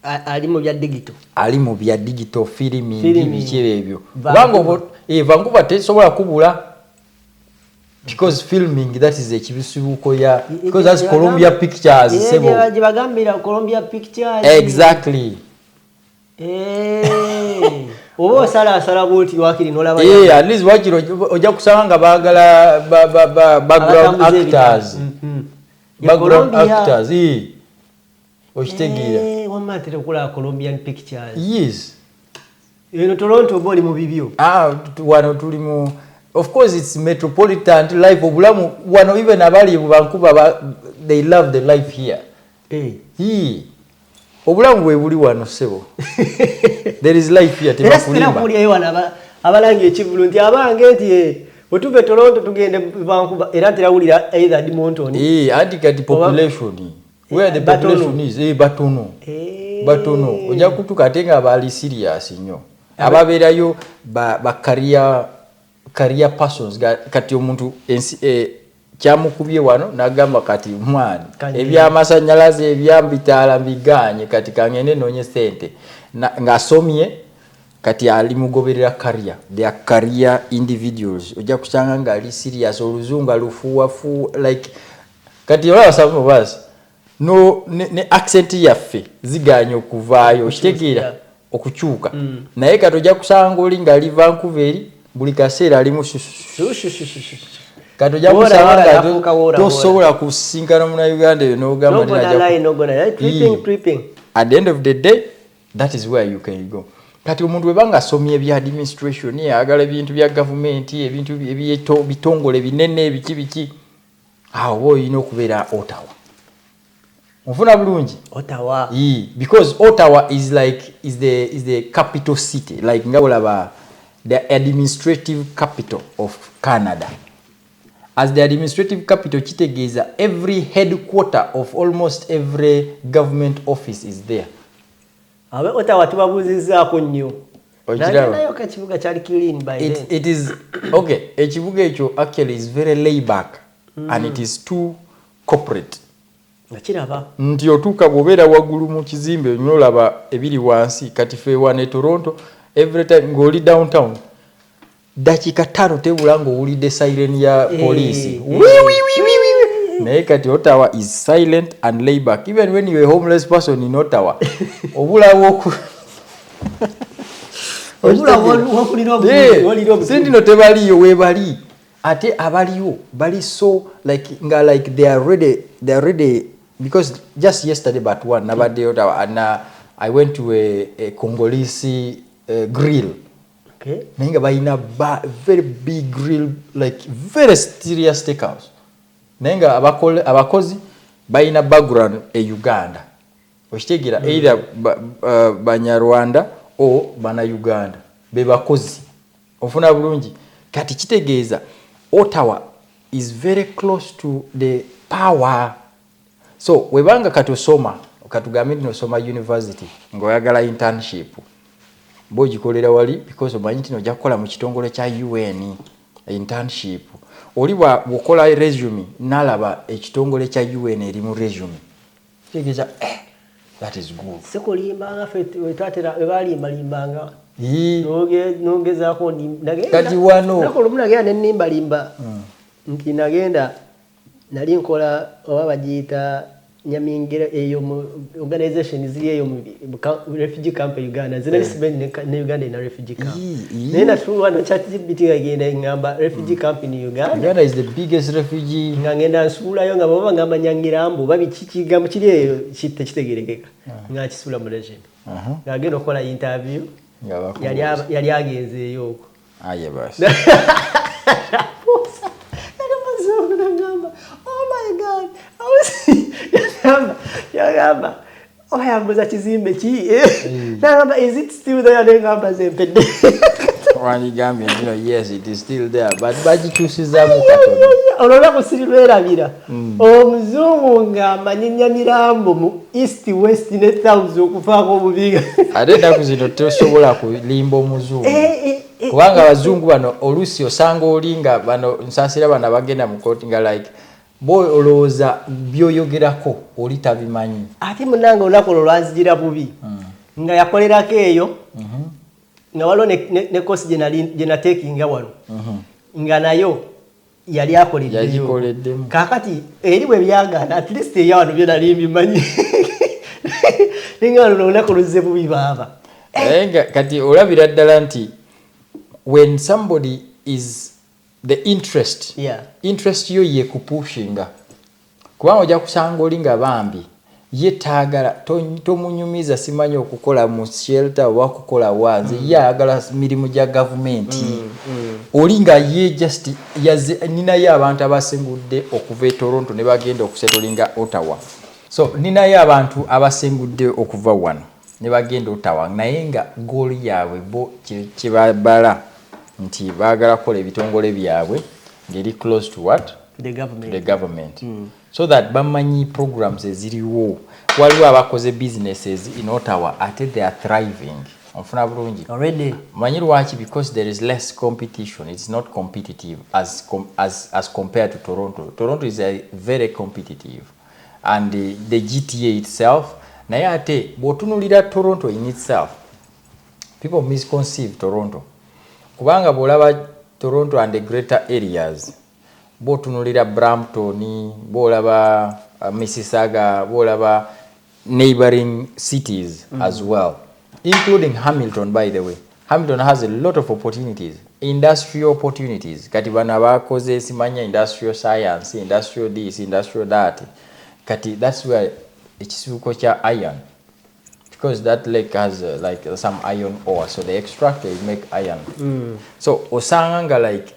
Ali mu bya digital. Ali mu bya digital filming bichire ebyo. Vancouver tesobola kubula. Because filming, that is ekibisubuko ya, because that's Columbia Pictures. Yeah, jibagambira Columbia Pictures. Exactly. Obo sala boti wakiri nola ba. At least wakiro oja kusanga bagala background actors. Background actors. Okitegeera. Wamatire kula Colombian Pictures. Yes. Eno Toronto boli mu bibyo. Wano tuli mu, of course it's metropolitan life obulamu wano, even abali mu Vancouver they love the life here. Obulamu bwe buli wano sebo. There is life here tebakulimba. Era kuli ewana abalangi ekivulu nti abange nti otuve Toronto tugende Vancouver era terawulira either Edmonton. Anti kati population. Where the population is, batono. Batono. Oja kutuka atenga bali serious nnyo. Ababeerayo ba career persons kati omuntu kyamukubye wano n'agamba kati mwana eby'amasannyalaze ebyambitaala mbiganye kati kangende noonye ssente ng'asomye kati ali mugoberera career. They are career individuals. Ojja kusanga ng'ali serious oluzungu alufuwafu like kati olaba some of us no ne accent yaffe ziganye okuvaayo okitegeera okukyuka naye kati ojja kusanga oli ng'ali Vancouver buli kaseera ali mu kati ojja kusanga tosobola kusinkana Munnayuganda eyo n'ogamba tripping. At the end of the day that is where you can go. Kati omuntu webanga asomye bya administration ayagala ebintu bya government ebintu bitongole binene biki awo oyina okubeera Ottawa. Ofuna bulungi Ottawa. Because Ottawa is the capital city, like ngabulaba the administrative capital of Canada. As the administrative capital, kitegeeza every headquarter of almost every government office is there. Awe Ottawa tubabuzizaako nnyo. Nayo kakibuga kyali clean by then. It is okay. Ekibuga ekyo actually is very laid back and it is too corporate. Nakiraba. Nti otuuka bw'obeera waggulu mu kizimbe n'olaba ebiri wansi kati ffe wane Toronto every time ng'oli downtown dakika 5 tebula ng'owulidde siren ya police. Naye kati Ottawa is silent and laid back. Even when you are a homeless person in Ottawa obulawo sentino tebaliyo webali ate abaliyo bali so like they are ready because just yesterday but one nabadde Ottawa and I went to a Congolese grill. Okay. Nenga bayina very big grill like very serious steakhouse. Nenga abakozi bayina background e Uganda. Oshitegira either Banyarwanda or bana Uganda. Be bakozi. Ofuna bulungi. Kati kitegeeza Ottawa is very close to the power. So webanga katosoma okatugamira nosoma university ngoyagala internship. Bogikolera wali because omanyi nti nojja kukola mu kitongole kya UN internship. Oli bw'okola resume nalaba ekitongole kya UN eri mu resume. Kitegeeza that is good. Sekolimbanga fete wetatera ebalimbanga. Nogezaako nagenda. Kati wano. Nakolumu nagenda nnimbalimba. Nti nagenda nali nkola oba bagiyita Nyamingira eyo mu organization ziri eyo mu refugee camp Uganda. Zina spend ne Uganda in a refugee camp. Nena tuwa na chat GPT agenda ngamba refugee camp in Uganda. Uganda is the biggest refugee. Ngagenda nsula yo ngamba baba ngamba Nyangirambu babi kikigambo kiri eyo kitegerekeka. Ngakisula mu regime. Ngagenda okola interview. Yali agenze eyo. Aye basi. Oh my God. Yagamba oyambuza kizimbe ki nagamba is it still there nengamba zempedde wanigambye nino yes it is still there but bagikyusizamu katono olwola kusirirwerabira omuzungu ng'amanyi Nyamirambo mu east west ne south okufaako obubiga ate ennaku zino tosobola kulimba omuzungu kubanga abazungu bano oluusi osanga oli nga bano nsaasira bano abagenda mu kooti nga like boy olowooza byoyogerako oli tabimanyi ate munange olunaku olwo lwanzijira bubi nga yakolerako eyo nga waliwo ne kosi gye nateekinga wano nga nayo yali akoleddeyo kaakati eri bwe byagana at least eya wano byo nali mbimanyi ninga wano olunaku luzze bubi baaba kati olabira ddala nti when somebody is the interest yo ye kupushinga kubanga ojja kusanga oli nga bambi ye taagala tomunyumiza simanyi okukola mu shelter oba kukola wanze ye ayagala mirimu gya gavumenti oli nga ye just ninaye abantu abasengudde okuva e Toronto ne bagenda okusetolinga Ottawa so ninaye abantu abasengudde okuva wano ne bagenda Ottawa naye nga gooli yaabwe bo kyebabala nti baagala kukola ebitongole byabwe ngeri close to what? The government. So that bamanyi programs eziriwo waliwo abakoze businesses in Ottawa ate they are thriving Onfuna bulungi. Already. Manyi lwaki? Because there is less competition. It's not competitive as compared to Toronto. Toronto is very competitive. And the GTA itself, naye ate bw'otunuulira Toronto in itself, people misconceive Toronto. Kubanga bw'olaba Toronto and the greater areas, bw'otunuulira Brampton, bw'olaba Mississauga, bw'olaba neighboring cities as well, including Hamilton, by the way. Hamilton has a lot of opportunities, industrial opportunities. Kati bana bakoze simanya industrial science, industrial this, industrial that. Kati that's where ekisuuko kya iron, because that lake has like some iron ore, so they extract it, make iron. So osanga like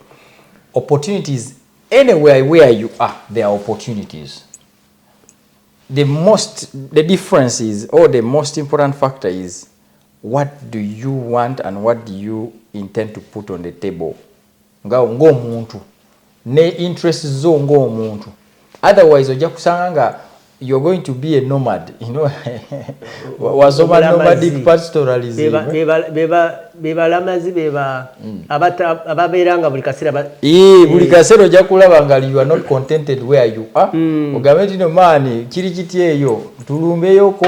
opportunities anywhere where you are, there are opportunities. The difference is, or the most important factor is, what do you want and what do you intend to put on the table? Ngo muntu ne interest zo ngo muntu. Otherwise ojja kusanga you're going to be a nomad, you know. Wasoma nomadic pastoralism. Beba lamazi beba ababeranga buli kasera buli kasera ojja kulaba nga you are not contented where you are. Ogambe tino mani kiri kiti eyo tulumbeeyoko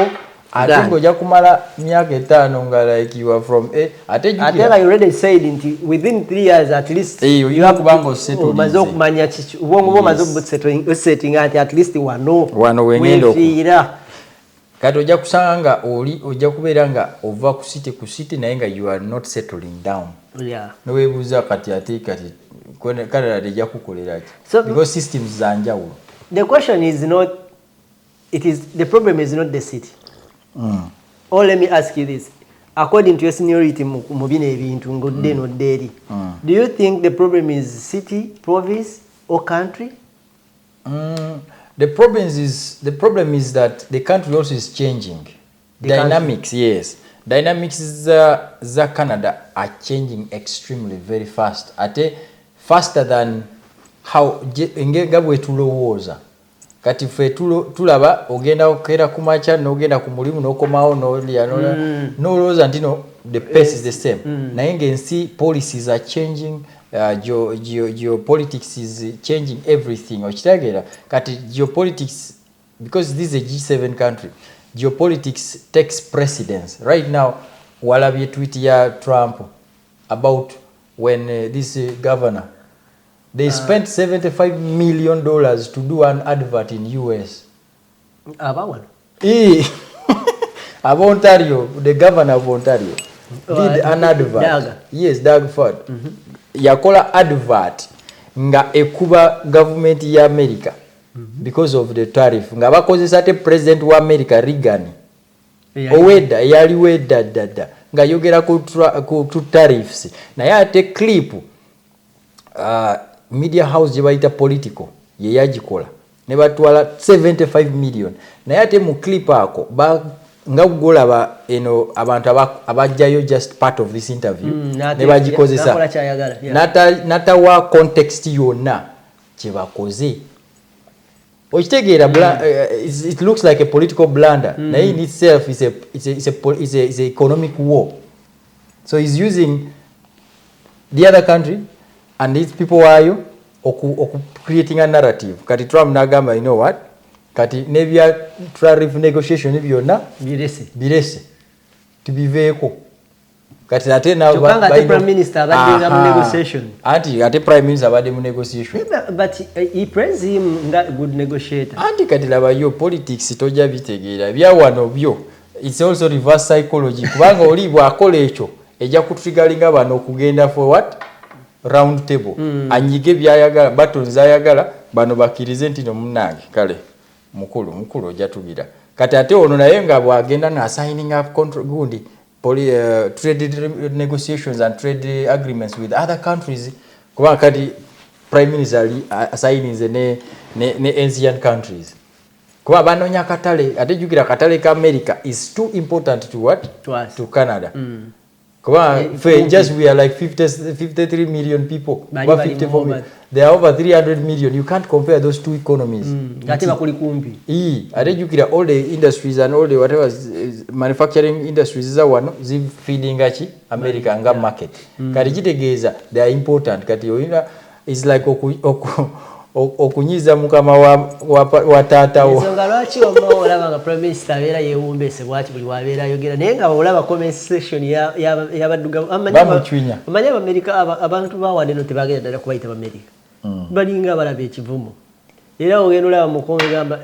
ate ng'ojja kumala myaka 5 nga like you are from ate like you already said within 3 years at least you have kubanga settled mazo kumanya ubongo mazo setting at least wano wengendo kati ojja kusanga nga ojja kubeera nga ova ku city naye nga you are not settling down. Noweebuuza kati ate kati Canada ejja kukolera ki? Because systems za njawulo. The question is not, the problem is not the city. Or let me ask you this. According to your seniority mu bino ebintu ngodde no deri, do you think the problem is city, province or country? The problem is that the country also is changing. Dynamics, yes. Dynamics za Canada are changing extremely very fast. Ate faster than how nga bwe tulowooza. Kati fe tulaba ogenda okera kumacha n'ogenda ku mulimu n'okomawo n'olya n'olowooza nti no the pace is the same. Naye ng'ensi policies are changing, geopolitics is changing everything. Okitegeera kati geopolitics, because this is a G7 country, geopolitics takes precedence. Right now walabye tweet ya Trump about when this governor they spent $75 million to do an advert in US. About Ontario, the governor of Ontario did an advert. Doug. Yes, Doug Ford. Yakola advert nga ekuba government ya America because of the tariff. Nga bakozesa te president wa America Reagan. Oweda yali weda dada nga yogera ku tariffs. Na ya te clip media house je bayita Political ye yagikola ne batwala 75 million naye ate mu clip ako nga gugolaba eno abantu abajjayo just part of this interview ne bagikozesa natawa context yonna kye bakoze okitegeera it looks like a political blunder naye in itself is a economic war. So he's using the other country and these people wayo creating a narrative. Kati Trump nagamba, you know what? Kati nebya tariff negotiation byonna birese tubiveeko. Kati ate na prime minister abadde mu negotiation. Ate prime minister abadde mu negotiation. But he praised him that good negotiator. Kati laba yo politics tojja bitegeera bya wano byo. It's also reverse psychology. Kubanga oli bwakola ekyo ejja kutrigalinga bano okugenda for what? Round table. Anyige byayagala battles ayagala bano bakirize nti no munange kale mukulu ojja tugira. Kati ate ono naye nga bwagenda na signing up contract gundi trade negotiations and trade agreements with other countries. Kuba kati prime minister signing ne Asian countries. Kuba banonya katale ate jugira katale ka America is too important to what? To Canada. Just we are like 53 million people. About 54 million. They are over 300 million. You can't compare those two economies. I think all the industries and all the whatever manufacturing industries is one feeding America and market. They are important. It's like okunyiza mukama wa tata wo. Ensonga lwaki olaba nga Prime Minister abeera yeewumbese bwati buli wabeera ayogera naye nga olaba comment section y'abaddugavu amanyi Abamerika abantu bawadde no tebagenda ddala kubayita Bamerika balinga abalaba ekivumo era ogenda olaba mukongo gamba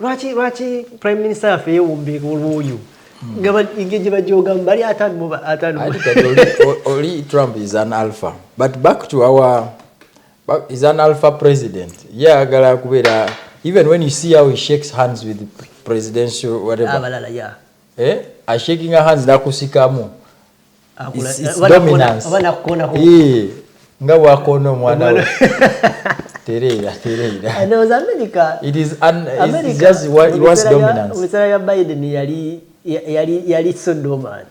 lwaki Prime Minister yaffe yeewumbika olwoyo gye bajogamba bali atanu oli Trump is an alpha, but back to our is an alpha president. Yeah, Galakubera. Even when you see how he shakes hands with the presidential whatever. I shaking her hands nakusikamu. It's dominance. Nga wakono mwana. Terera. And was America. It is it's just what it was dominance. Usaya Biden yali so dormant.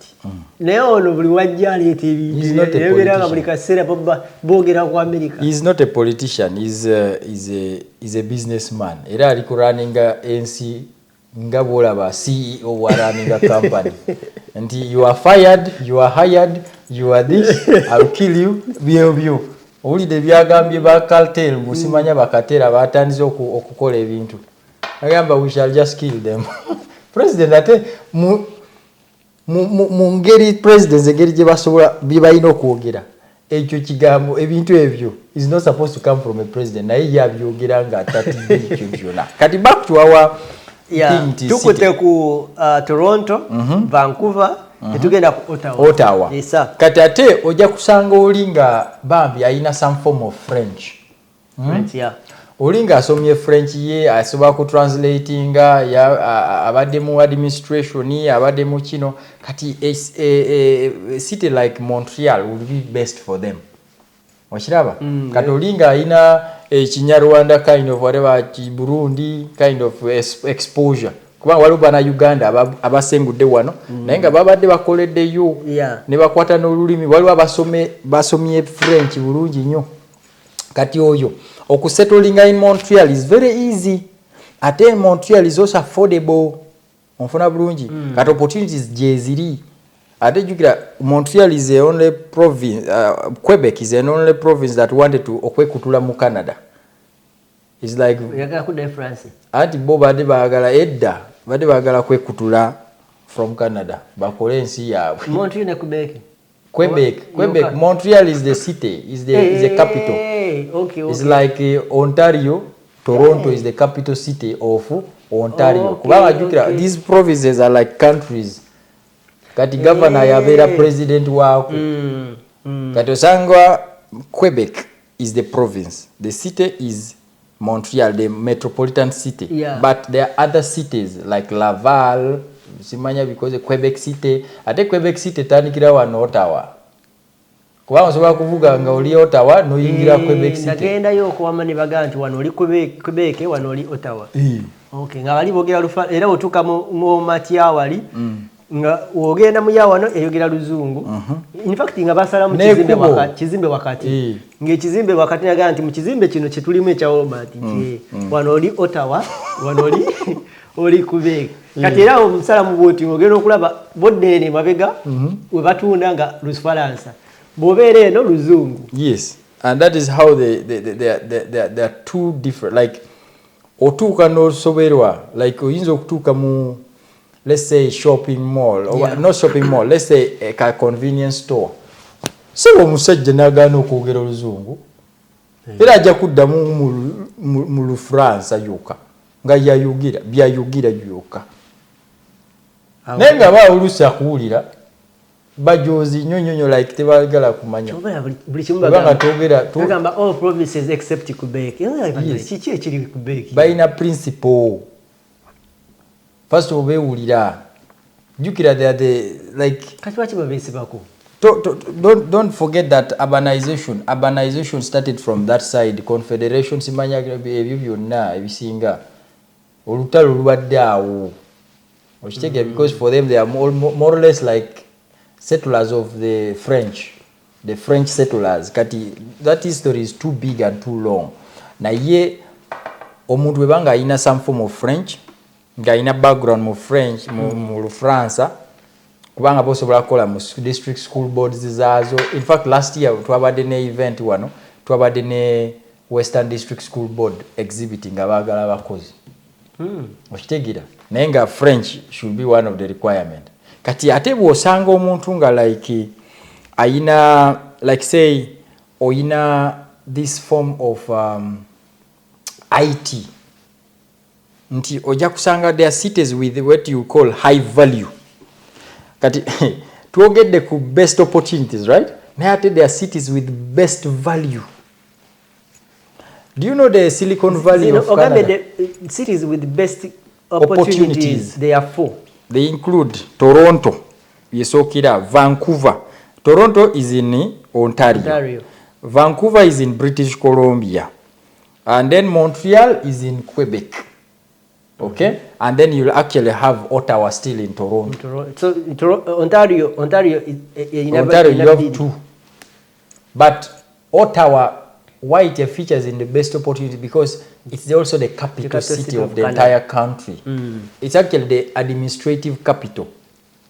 Naye ono buli wajja aleeta ebintu ebiranga buli kaseera boogera ku America. He's not a politician. He's a businessman. Era ali kuraninga ensi nga bwolaba CEO wa running a company. And you are fired, you are hired, you are this, I'll kill you. Byo. Olide byagambye ba cartel musimanya bakatera batandize okukola ebintu. Agamba we shall just kill them. President ate mu ngeri president engeri gye basobola bibalina okwogera ekyo kigambo ebintu ebyo is not supposed to come from a president naye yabyogera nga atatibikyo byonna. Kati back to our tukute ku Toronto, Vancouver, tugenda ku Ottawa. Kati ate ojja kusanga olinga bambi ayina some form of French. Olinga asomye French ye asobola ku translatinga abadde mu administration abadde mu kino kati a city like Montreal would be best for them. Wachiraba kati olinga ayina Kinyarwanda kind of whatever Burundi kind of exposure kuba waliwo bana Uganda abasengudde wano naye nga babadde bakoleddeyo ne bakwata n'olulimi waliwo basomye French bulungi nnyo kati oyo okusettlinga in Montreal is very easy. Ate Montreal is also affordable. Onfuna bulungi. Kati opportunities jeziri. Ate jukira Montreal is the only province, Quebec is the only province that wanted to okwekutula mu Canada. It's like yaga ku difference. Ati bo bade bagala edda, bade bagala kwekutula from Canada. Bakole ensi yaabwe. Montreal ne Quebec. Montreal is the city, is the capital. Okay. It's like Ontario. Toronto is the capital city of Ontario. These provinces are like countries. Kati governor yabera president wako. Kati osangwa Quebec is the province. The city is Montreal, the metropolitan city. But there are other cities like Laval, simanya because the Quebec city. Ate Quebec city tandikira wa Ottawa. Kuba osobola kuvuga nga oli Ottawa noyingira Quebec city. Nagenda yo okuwama ne baga nti wano oli Quebec wano oli Ottawa. Okay, nga bali boogera lufa era otuuka mu Matya wali nga ogenda mu yawano eyogera luzungu. In fact nga basalamu kizimbe wakati. Ng'ekizimbe wakati naga nti mu kizimbe kino kye tulimu ekya Walmart nti wano oli Ottawa wano oli Quebec. Kati era omusalamu bwoti ogenda okulaba boddeene mabega we batunda nga Lufaransa. Bobere no luzungu. Yes, and that is how they are two different. Like otuka no soberwa, like oyinza okutuka mu, let's say shopping mall or not shopping mall, let's say a convenience store. So omusajja nagana okwogera oluzungu era ajja kuddamu mu Lufaransa yuka nga yayugira byayugira yuka nenga ba olusa kuwulira bajozi nyonyonyo like tebagala kumanya buli kimu bagamba all provinces except Quebec. Kiki ekiri Quebec bayina principle first of bewulira jukira they are the like kati wachi babesibako. Don't forget that urbanization started from that side. Confederation simanya ebyo byonna ebisinga olutalo lubadde awo okitege because for them they are more or less like settlers of the French settlers. Kati that history is too big and too long. Na ye omuntu webanga ina some form of French, nga ina background mu French mu Fransa, kubanga bosobola kola mu district school boards zazo. In fact last year twabadde ne event wano, twabadde ne Western District School Board exhibiting abagala bakozi. Okitegira naye nga French should be one of the requirement. Kati ate bw'osanga omuntu nga like ayina like say oyina this form of IT nti oja kusanga there are cities with what you call high value. Kati twogedde ku best opportunities, right? Naye ate there are cities with best value. Do you know the Silicon Valley of Canada? The cities with best opportunities. They are 4. They include Toronto, Yesokira, Vancouver. Toronto is in Ontario. Vancouver is in British Columbia. And then Montreal is in Quebec. Okay? And then you'll actually have Ottawa still in Toronto. So Ontario you have 2. But Ottawa, why it features in the best opportunity? Because it's also the capital city of the entire country. It's actually the administrative capital.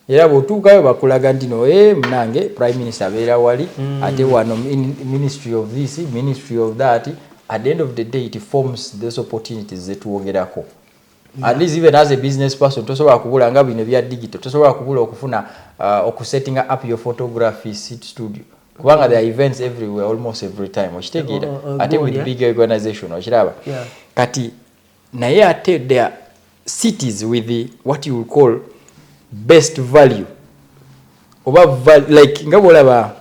Era botukayo bakulaga ndino mnange prime minister bera wali ate wano ministry of this, ministry of that. At the end of the day it forms those opportunities zetuwogerako. At least even as a business person tosobola kubula nga bino bya digital, tosobola kubula okufuna setting up your photography studio. Kubanga there are events everywhere almost every time. Okitegeera ate with big organization okiraba. Kati naye ate there are cities with the what you would call best value. Like ngabolaba,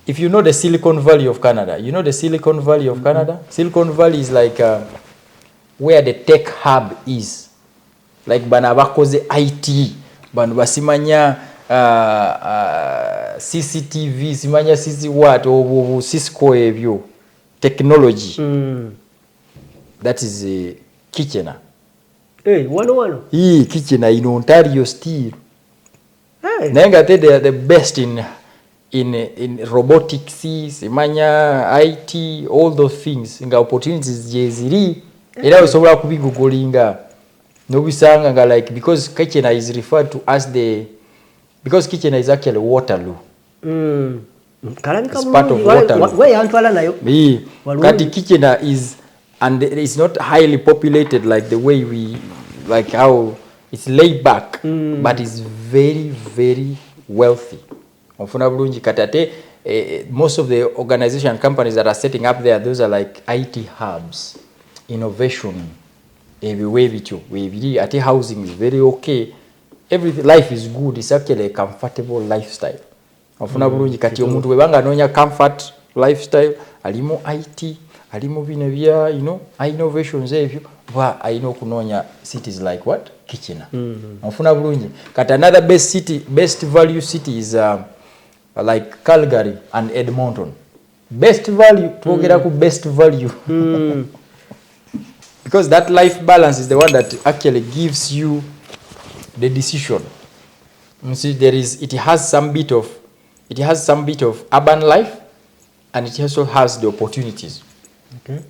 if you know the Silicon Valley of Canada, you know the Silicon Valley of Canada? Silicon Valley is like where the tech hub is. Like bana bakoze IT, bana basimanya CCTV, simanya CC what, or Cisco ebyo technology. That is Kitchener. Wano. Kitchener in Ontario still. Nenga they are the best in robotics, simanya IT, all those things. Nga opportunities jeziri. Era osobola kubigugolinga. No bisanga nga like because Kitchener is referred to as because Kitchener is actually Waterloo. It's part of Waterloo. Where yantwala nayo? Kati Kitchener is, and it's not highly populated like the way we, like how it's laid back, but it's very, very wealthy. Ofuna bulungi katate most of the organization companies that are setting up there, those are like IT hubs, innovation. Everywhere we at housing is very okay. Everything, life is good. It's actually a comfortable lifestyle. Ofuna bulungi kati omuntu webanga nonya comfort lifestyle, alimo IT, alimo binebya, innovations ebyo, wa alino kunonya cities like what? Kitchener. Ofuna bulungi. Kati another best value city is like Calgary and Edmonton. Best value, twogera ku best value. Because that life balance is the one that actually gives you the decision. You see, it has some bit of urban life, and it also has the opportunities. Okay.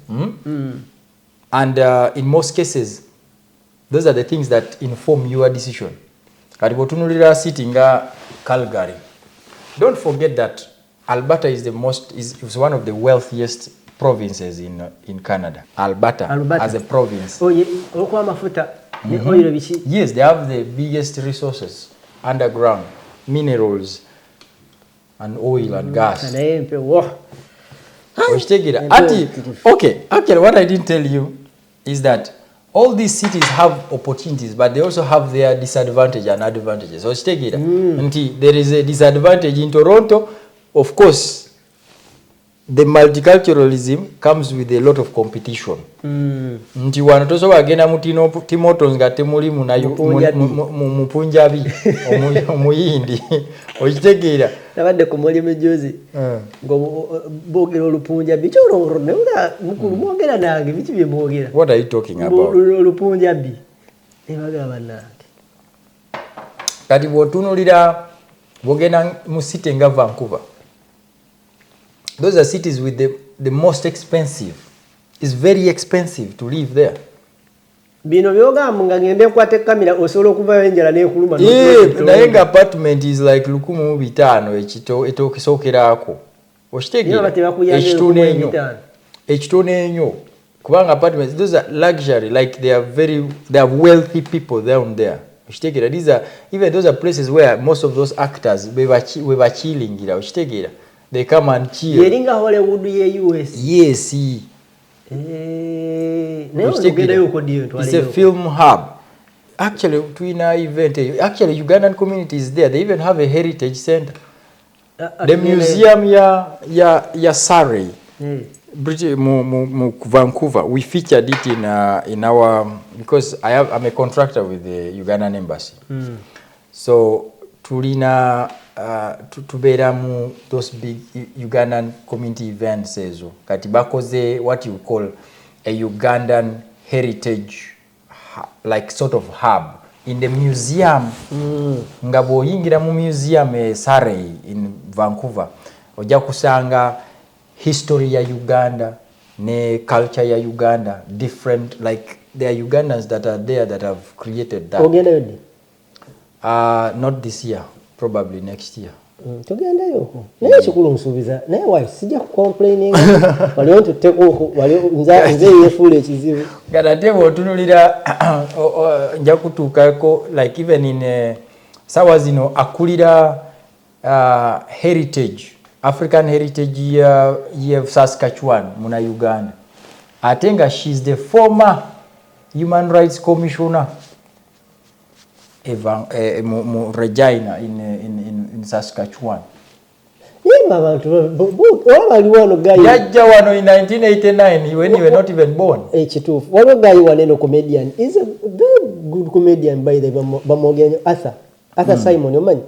And in most cases, those are the things that inform your decision. Karibotunulira city nga Calgary. Don't forget that Alberta is one of the wealthiest provinces in Canada. Alberta as a province. Yes, they have the biggest resources underground, minerals and oil and gas. Okay, actually what I didn't tell you is that all these cities have opportunities, but they also have their disadvantages and advantages. So there is a disadvantage in Toronto. Of course, the multiculturalism comes with a lot of competition. Nti wano tosobola agenda mu Timotos nga temuli mupunjabi omuyindi okitegeera nabadde ku mulimu juzi ngo boogera olupunjabi kyoloro ne mukulu mwogera nange biki bye mwogera. What are you talking about? Olupunjabi ebagala bannange. Kati bw'otunuulira bogena mu city nga Vancouver, those are cities with the most expensive. It's very expensive to live there. Bino byogamba nga ngende kwate kamera osobola okuvayo enjala n'ekuluma. Naye nga apartment is like 1,500 etookisookeraako. Okitegeera ekitone ennyo kubanga apartments, those are luxury, like they are wealthy people down there. Okitegeera, those are places where most of those actors we were chilling. Okitegeera, they come and chill. Yeringa Hollywood ye US. Yes. It's a film hub. Actually, between our event, actually Ugandan community is there. They even have a heritage center. The museum ya Surrey, Vancouver. We featured it in our because I'm a contractor with the Ugandan embassy. So tulina tubeera mu those big Ugandan community events ezo kati bakoze what you call a Ugandan heritage like sort of hub in the museum. Nga bw'oyingira mu museum Surrey in Vancouver ojja kusanga history ya Uganda ne culture ya Uganda different, like there are Ugandans that are there that have created that. Not this year, probably next year. Tugenda yoko naye kikulu nsuubiza naye wife sijja complaining wali on tuteko wali nze yefule ekizibu gadate otunulira nja kutuukako like even in sawa zino akulira heritage African heritage year Saskatchewan muna Uganda ate nga she's the former human rights commissioner Regina in Saskatchewan. Yajja wano in 1989 when you were not even born. One guy waneno comedian is a very good comedian by the Bamogenyo Arthur Simon yomanyi.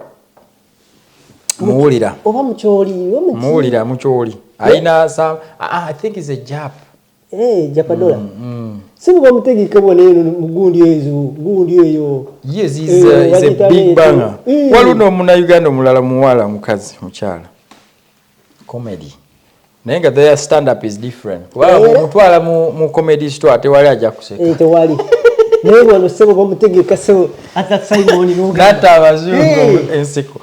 Muwulira. Oba mucholi. Muwulira mucholi. Aina some I think it's a Jap. Japadola. Sibu bamutegeka boneno mugundi eyo. Yes, he's a big banger. Waluno muna Uganda mulala muwala mukazi muchala. Comedy. Nenga their stand up is different. Wala mutwala mu comedy store tewali aja kuseka. Tewali. Nebo no sebo bamutegeka so ata Simon Uganda. Data abazungu ensiko.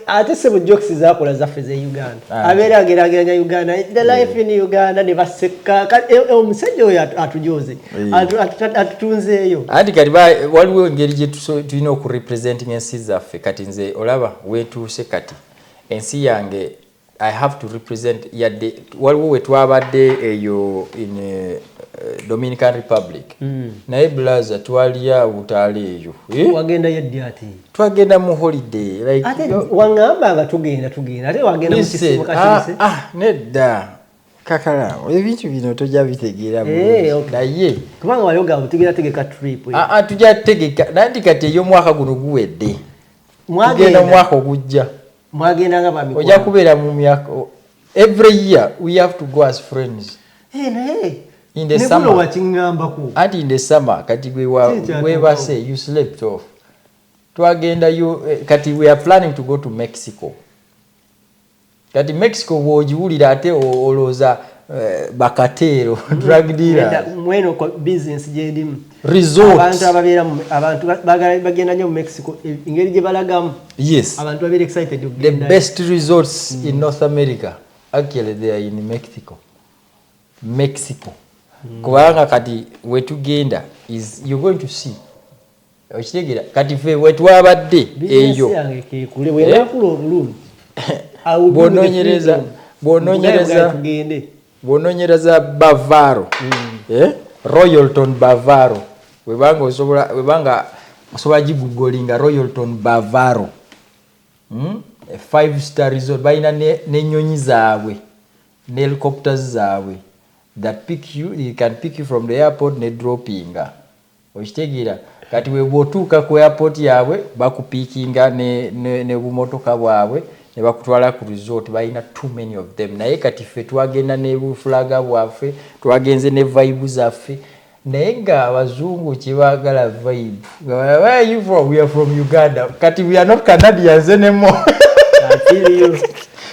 Ate sebo jokes zakola zaffe ze Uganda. Abera ageraganya Uganda. The life in Uganda ne baseka. Omusajja oyo atujoze. Atutunzeeyo. Ati kati waliwo engeri gye tulina okurepresenting ensi zaffe kati nze olaba wetuuse kati ensi yange I have to represent yadde waliwo wetwabadde eyo in Dominican Republic. Naye blaza twaliya utaali eyo. Wagenda yeddi ati. Twagenda mu holiday like ate wangamba nga tugenda ate wagenda mu kisimu kashise. Nedda. Kakalaamu ebintu bino tojja bitegeera naye kubanga walioga tegeka trip. Tujja tegeka nandi kati ey'omwaka guno guwedde. Mwagenda mwaka ogujja. Mwagenda nga bami. Ojja kubeera mu myaka every year we have to go as friends. Naye in the summer wachingambako ati in the summer kati we base you slept off twagenda kati we are planning to go to Mexico. Kati Mexico wojiwulira ate oloza bakatero drug dealers mweno ko business jendimu resort abantu bagenda nyo mu Mexico ingeri je balagamu. Yes, abantu babere excited to the best resorts in North America actually they are in Mexico. Kubanga kati wetugenda is you're going to see okitegeera kati fe wetwabadde eyo bononyereza Bavaro Royalton Bavaro webanga osobola gigugolinga Royalton Bavaro 5-star resort baina n'ennyonyi zaabwe ne helicopters zaabwe that pick you can pick you from the airport ne droppinga okitegeera kati webwotuuka ku airport yaabwe bakupiikinga ne bumotoka bwabwe ne bakutwala ku resort balina too many of them naye kati ffe twagenda ne bufulaga bwaffe twagenze ne vibe zaffe naye nga abazungu kyebagala vibe. Where are you from? We are from Uganda. Kati we are not Canadians anymore. I feel you.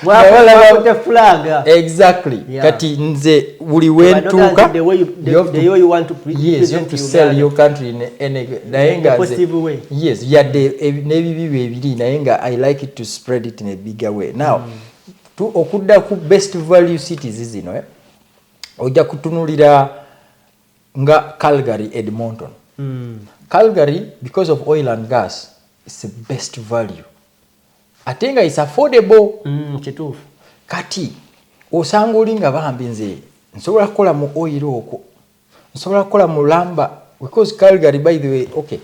Mwapata flag. Exactly. Yeah. Kati nze buli wentuka the way you want to yes, you have to sell your country in a positive way. Yes, yeah, I like it to spread it in a bigger way. Now, to okudda ku best value cities zino ojja kutunulira nga Calgary, Edmonton. Calgary, because of oil and gas, is the best value. Atenga is affordable. Kituufu. Kati osanga olinga bambi nze nsobola kukola mu oil okwo, nsobola kukola mu lamba, because Calgary, by the way, okay,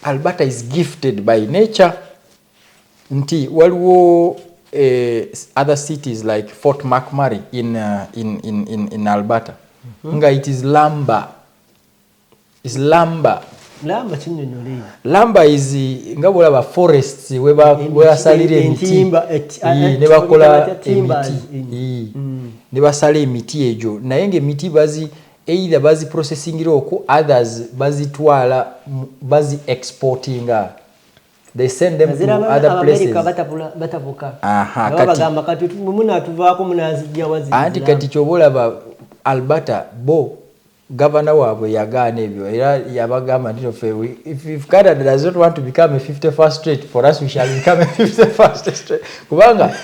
Alberta is gifted by nature. Nti waliwo other cities like Fort McMurray in Alberta. Nga it is lumber. Is lumber. Lamba chinyonyole. Lamba is nga bolaba forests weba salire emiti. Ne bakola emiti. Ne basala emiti ejo. Naye nge emiti bazi either bazi processing oko, others bazi twala bazi exportinga. They send them to other places. Batabuka. Aha, bagamba kati mumuna tuvaako munazijja wazi. Anti kati chobolaba Alberta bo governor wabwe yagana ebyo era yabagamba ndino fe if Canada does not want to become a 51st state, for us we shall become a 51st state. Kubanga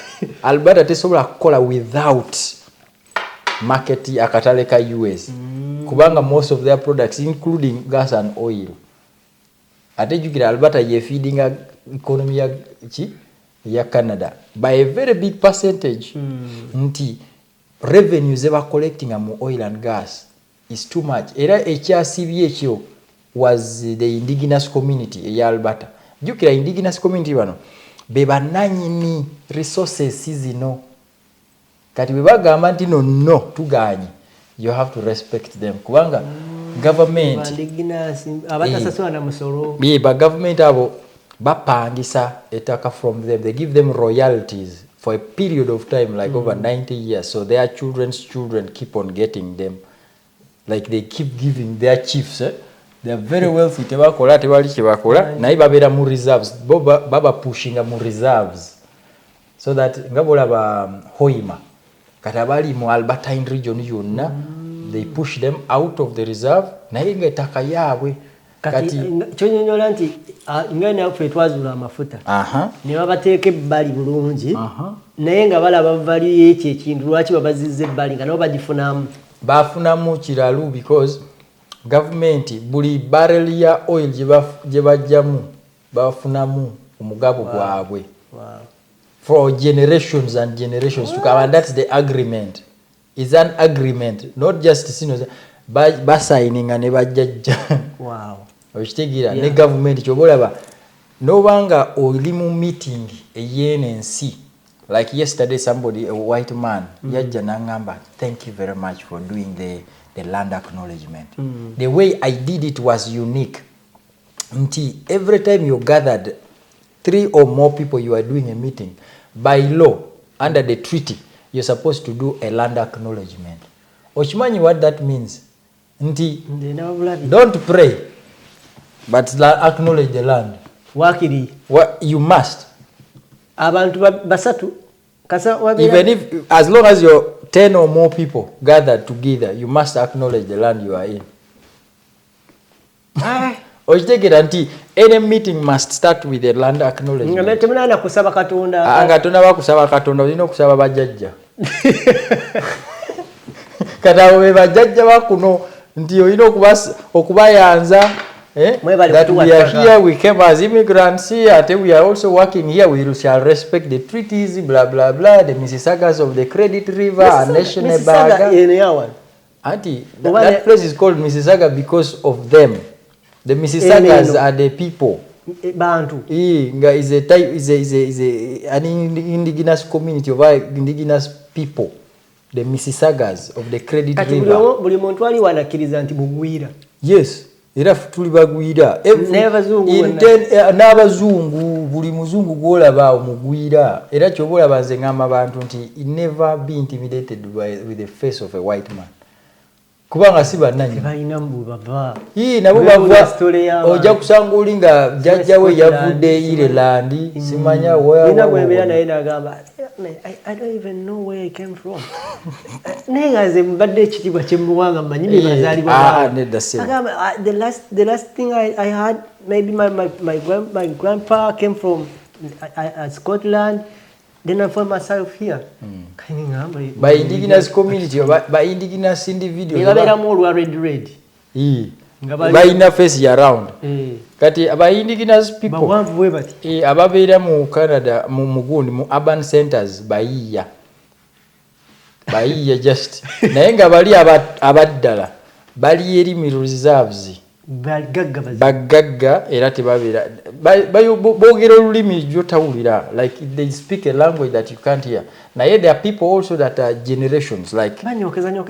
Alberta tesobola kukola without market akatale ka US. Kubanga most of their products including gas and oil. Ate jukira Alberta ye feeding economy ya Canada by a very big percentage. Nti revenues they were collecting mu oil and gas is too much. Era ekyasibye ekyo was the indigenous community ya Alberta. Jukira indigenous community bano beba nanyini resources zino. Kati bebagamba nti no tuganye. You have to respect them. Kubanga government abatasasula na musoro. Ba government abo bapangisa etaka from them. They give them royalties for a period of time like over 90 years, so their children's children keep on getting them, like they keep giving their chiefs. They are very wealthy. Tebakola tebali kibakola naye babera mu reserves, baba pushing mu reserves, so that ngabola ba Hoima katabali mu Albertine region yonna they push them out of the reserve naye ngetaka yabwe. Kati chonyonyola nti ngene afu twazula amafuta ne babateeke bali bulungi naye nga balaba value y'ekyo ekintu lwaki babazizze bali nga nabo bagifunamu bafunamu kiralu because government buli barrel ya oil je bajjamu bafunamu omugabo gwabwe for generations and generations to come, and that's the agreement. It's an agreement, not just ba signing and bajjajja. Wow. Oshitegira ne government chobolaba nobanga oli mu meeting eyenensi, like yesterday somebody, a white man yajja nangamba, thank you very much for doing the land acknowledgement. The way I did it was unique. Nti every time you gathered 3 or more people, you are doing a meeting, by law under the treaty you're supposed to do a land acknowledgement. Ochimanyi what that means? Nti don't pray but acknowledge the land. Wakiri. What you must. Abantu basatu kasa wabira. Even if as long as you're 10 or more people gathered together, you must acknowledge the land you are in. Ochitegera nti any meeting must start with a land acknowledgement. Ngamete mnana kusaba katonda. Anga tona bakusaba katonda olina okusaba bajjajja. Kata we bajjajja bakuno nti olina okubayanza. That we are here, we came as immigrants here, we are also working here, we shall respect the treaties, blah blah blah, the Mississaugas of the Credit River, and National Bag. Auntie, that place is called Mississauga because of them. The Mississaugas are the people. Bantu. Is a type, is an indigenous community of indigenous people. The Mississaugas of the Credit River. Buli muntu ali wanakiriza nti mugwira. Yes. Era tuli bagwira n'abazungu buli muzungu gwolaba omugwira era kyobola banze ngamba abantu nti never be intimidated with the face of a white man, kubanga si bannanyi balina mbu bava nabo bava ojja kusanga oli nga jjajjawe yavudde Ireland simanya wera naye nagamba I don't even know where I came from naye nga nze mbadde ekitiibwa kyemuwanga mmanyi byebazaalibwa the last thing I had maybe my grandpa came from Scotland. Then I found myself here. By indigenous community, by indigenous individuals. You are more red. By interface around. Kati by indigenous people. Ababeera mu Canada mu urban centers bayiya. Bayiya just. Naye nga bali abaddala bali eri reserves. Bagagga era tebabeera boogera olulimi gyotawulira like they speak a language that you can't hear. Naye there are people also that are generations like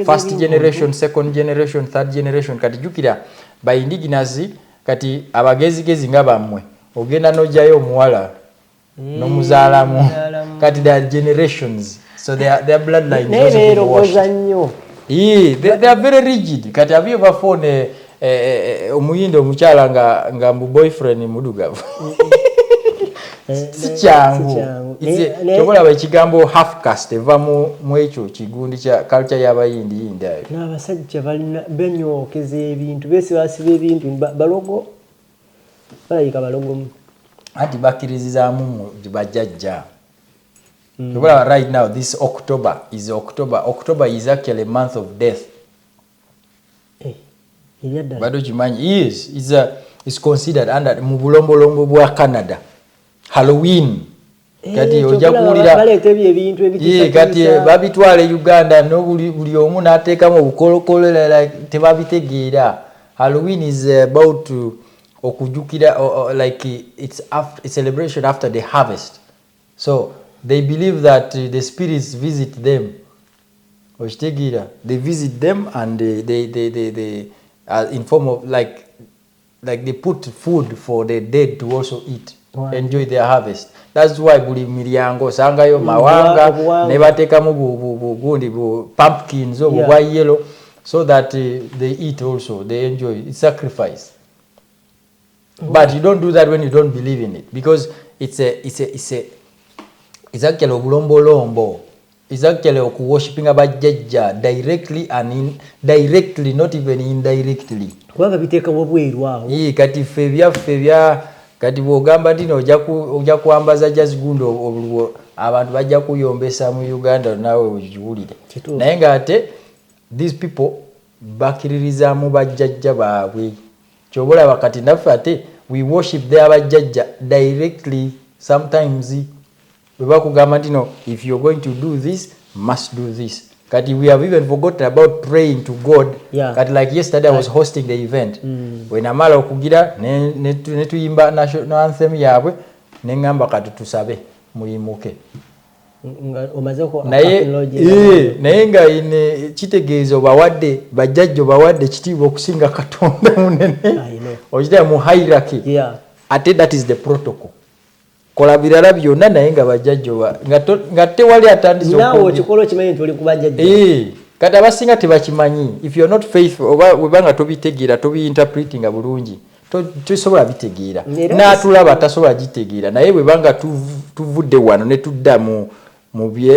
first generation, second generation, third generation. Kati jukira by indigenous kati abagezigezi nga bammwe ogenda n'ojjayo omuwala n'omuzaalamu kati there are generations so their bloodlines also they are very rigid. Kati have you ever phone omuyinde omukyala nga mu boyfriend mudugavu si kyangu kyobola ekigambo half caste eva mu ekyo kigundi kya culture y'abayindi yindi ayo n'abasajja balina benyookeza ebintu beesibasiba ebintu balogo balayika balogomu anti bakkirizizaamu mu bajjajja kyobola right now this October is actually a month of death. Bado kimanyi is considered under mu bulombolombo bwa Canada Halloween kati ojja kuwulira baleta ebintu ebikisa kati babitwale Uganda no buli omu n'ateekamu obukolokolo like tebabitegeera. Halloween is about to okujukira like it's after a celebration after the harvest, so they believe that the spirits visit them. Oshitegeera they visit them and they in form of like they put food for the dead to also eat. Enjoy their harvest. That's why buli milyango sangayo mawanga ne batekamu bugundi pumpkins obwa yellow so that they eat also, they enjoy. It's sacrifice. But you don't do that when you don't believe in it, because it's actually obulombolombo. It's actually worshipping abajjajja directly and indirectly, not even indirectly. Kubanga biteeka wabweru awo. Kati febya kati bwogamba dino ojja kuambaza just gundo obulwo abantu bajja kuyombesa mu Uganda nawe ujiwulire. Naye nga ate these people bakiririza mu bajjajja baabwe. Kyobola wakati naffe ate we worship their bajjajja directly. Sometimes we bakugamba dino if you're going to do this, must do this. Kati we have even forgotten about praying to God. Kati like yesterday I was hosting the event. When amala okugira ne tuyimba national anthem yabwe ne ngamba kati tusabe muyimuke. Naye nga ine kitegeezo bawadde bajjajjo bawadde kitiibwa okusinga Katonda munene. Ojja mu hierarchy. Ate that is the protocol. Kola birala byonna naye nga bajjajjo nga tewali atandizo nawo kikolo kimanyi tuli kubajjajjo kati abasinga tebakimanyi. If you are not faithful oba webanga tobitegeera tobi-interpreting bulungi tosobola bitegeera n'atulaba tasobola gitegeera. Naye webanga tuvudde wano ne tudda mu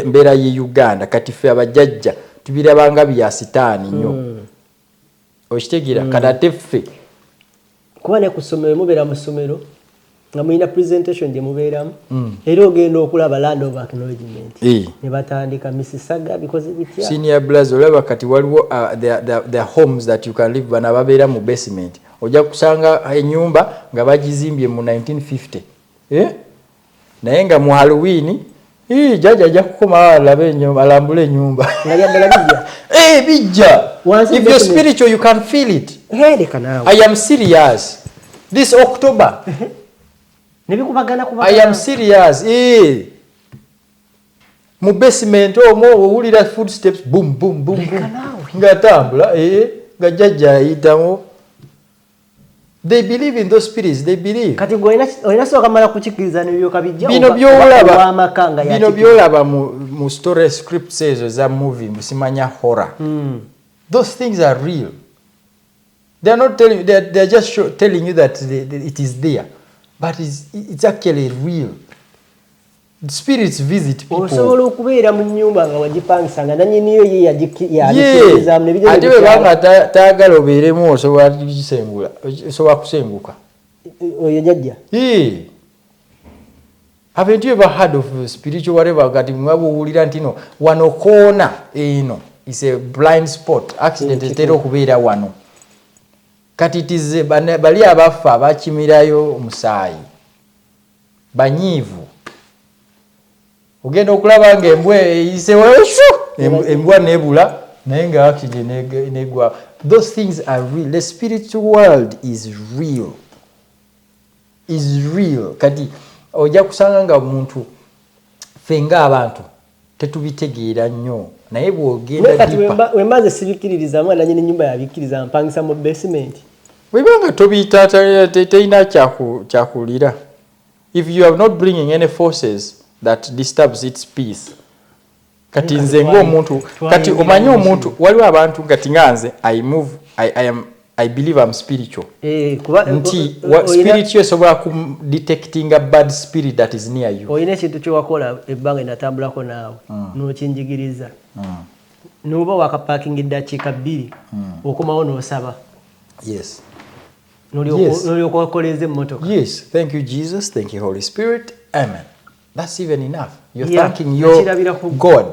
mbeera ye Uganda kati ffe abajjajja tubirabanga bya sitaani nnyo. Okitegeera kati ate ffe kuba ne ku ssomero mubeera mu ssomero nga mulina presentation gye mubeeramu era ogenda okulaba land of acknowledgement ne batandika Mississauga because bitya senior brothers olaba kati waliwo their homes that you can live bana babeera mu basement. Ojja kusanga ennyumba nga bagizimbye mu 1950 naye nga mu Halloween jaja ajja kukoma alabe ennyumba alambule ennyumba nga byaddala bijja bijja. If you're spiritual you can feel it. I am serious this October. I am serious. Mu basement omwo owulira footsteps boom boom boom ngatambula nga jjajja ayitamu. They believe in those spirits. They believe. Kati goina soka mala kuchikiriza nibyo kabijja bino byolaba mu story scripts ezo za movie musimanya horror. those things are real. They are not telling you, they are just telling you that it is there, but it's actually real. Spirits visit people. Osobola okubeera mu nnyumba nga wagipangisa nga nannyiniyo ye yagikiriza mu nebijjo. Ate bwe banga taagala obeeremu osobola kugisengula, osobola kusenguka. Oyo jjajja. Haven't you ever heard of spiritual whatever kati mwabuulira nti no wano koona eno is a blind spot accident etera okubeera wano kati tize bali abafa abakimirayo omusaayi banyiivu ogenda okulaba nga embwa eyisewesho embwa nebula naye nga accident negwa. Those things are real. The spiritual world is real. Kati ojja kusanga nga omuntu fenga abantu tetubitegeera nnyo naye bw'ogenda dipa wembaze sibikiririza mwana nyine nyumba yabikiriza mpangisa mu basement webanga tobiyita teyina kyakulira. If you are not bringing any forces that disturbs its peace kati nze ng'omuntu kati omanyi omuntu waliwo abantu kati nga nze I believe I'm spiritual. Nti spiritual esobola ku detecting a bad spirit that is near you. Oyina ekintu kyewakola ebbanga inatambulako naawe n'okinjigiriza n'oba wakapakinga eddakiika 2 okomawo n'osaba. Yes. N'olyoka okoleza emmotoka. Yes. Thank you Jesus. Thank you Holy Spirit. Amen. That's even enough. You're thanking your God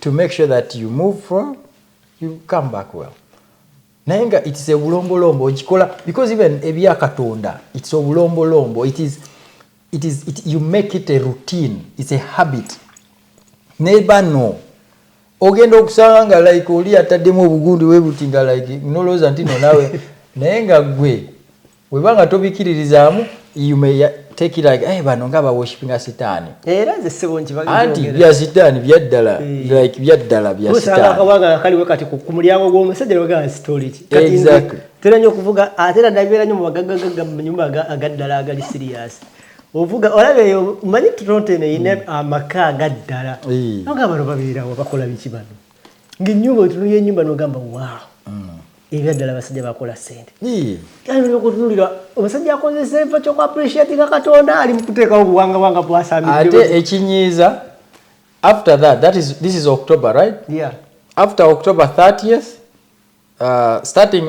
to make sure that you move from, you come back well. Nayenga it is a bulombolombo ogikola because even ebya katonda it's a bulombolombo. You make it a routine. It's a habit. Neighbor no. Ogenda okusanga like oli ataddemu obugundi webutinga like noloza ntino nawe nayenga gwe webanga tobikiririzaamu you may take it like bano nga worshiping sitaani era ze sebo nkibaga anti bya sitaani byaddala like byaddala bya sitaani usanga kawaga kaliwe kati ku mulyango gw'omusajja lwaga story kati exactly teranyo kuvuga atera ndabira nyo mu bagagaga mu nyumba agaddala agali serious ovuga olabe yo manyi tutonte ne ine amaka agaddala nga bano babira bakola biki bano nginyumba tunuye nyumba no gamba wow ebyaddala basajja bakola sente kandi okutunulira omusajja akozesa enfa kyo appreciate katonda ali mukuteeka obuwanga bwasamidde ate ekinyiiza after that this is October, right? Yeah. After October 30th starting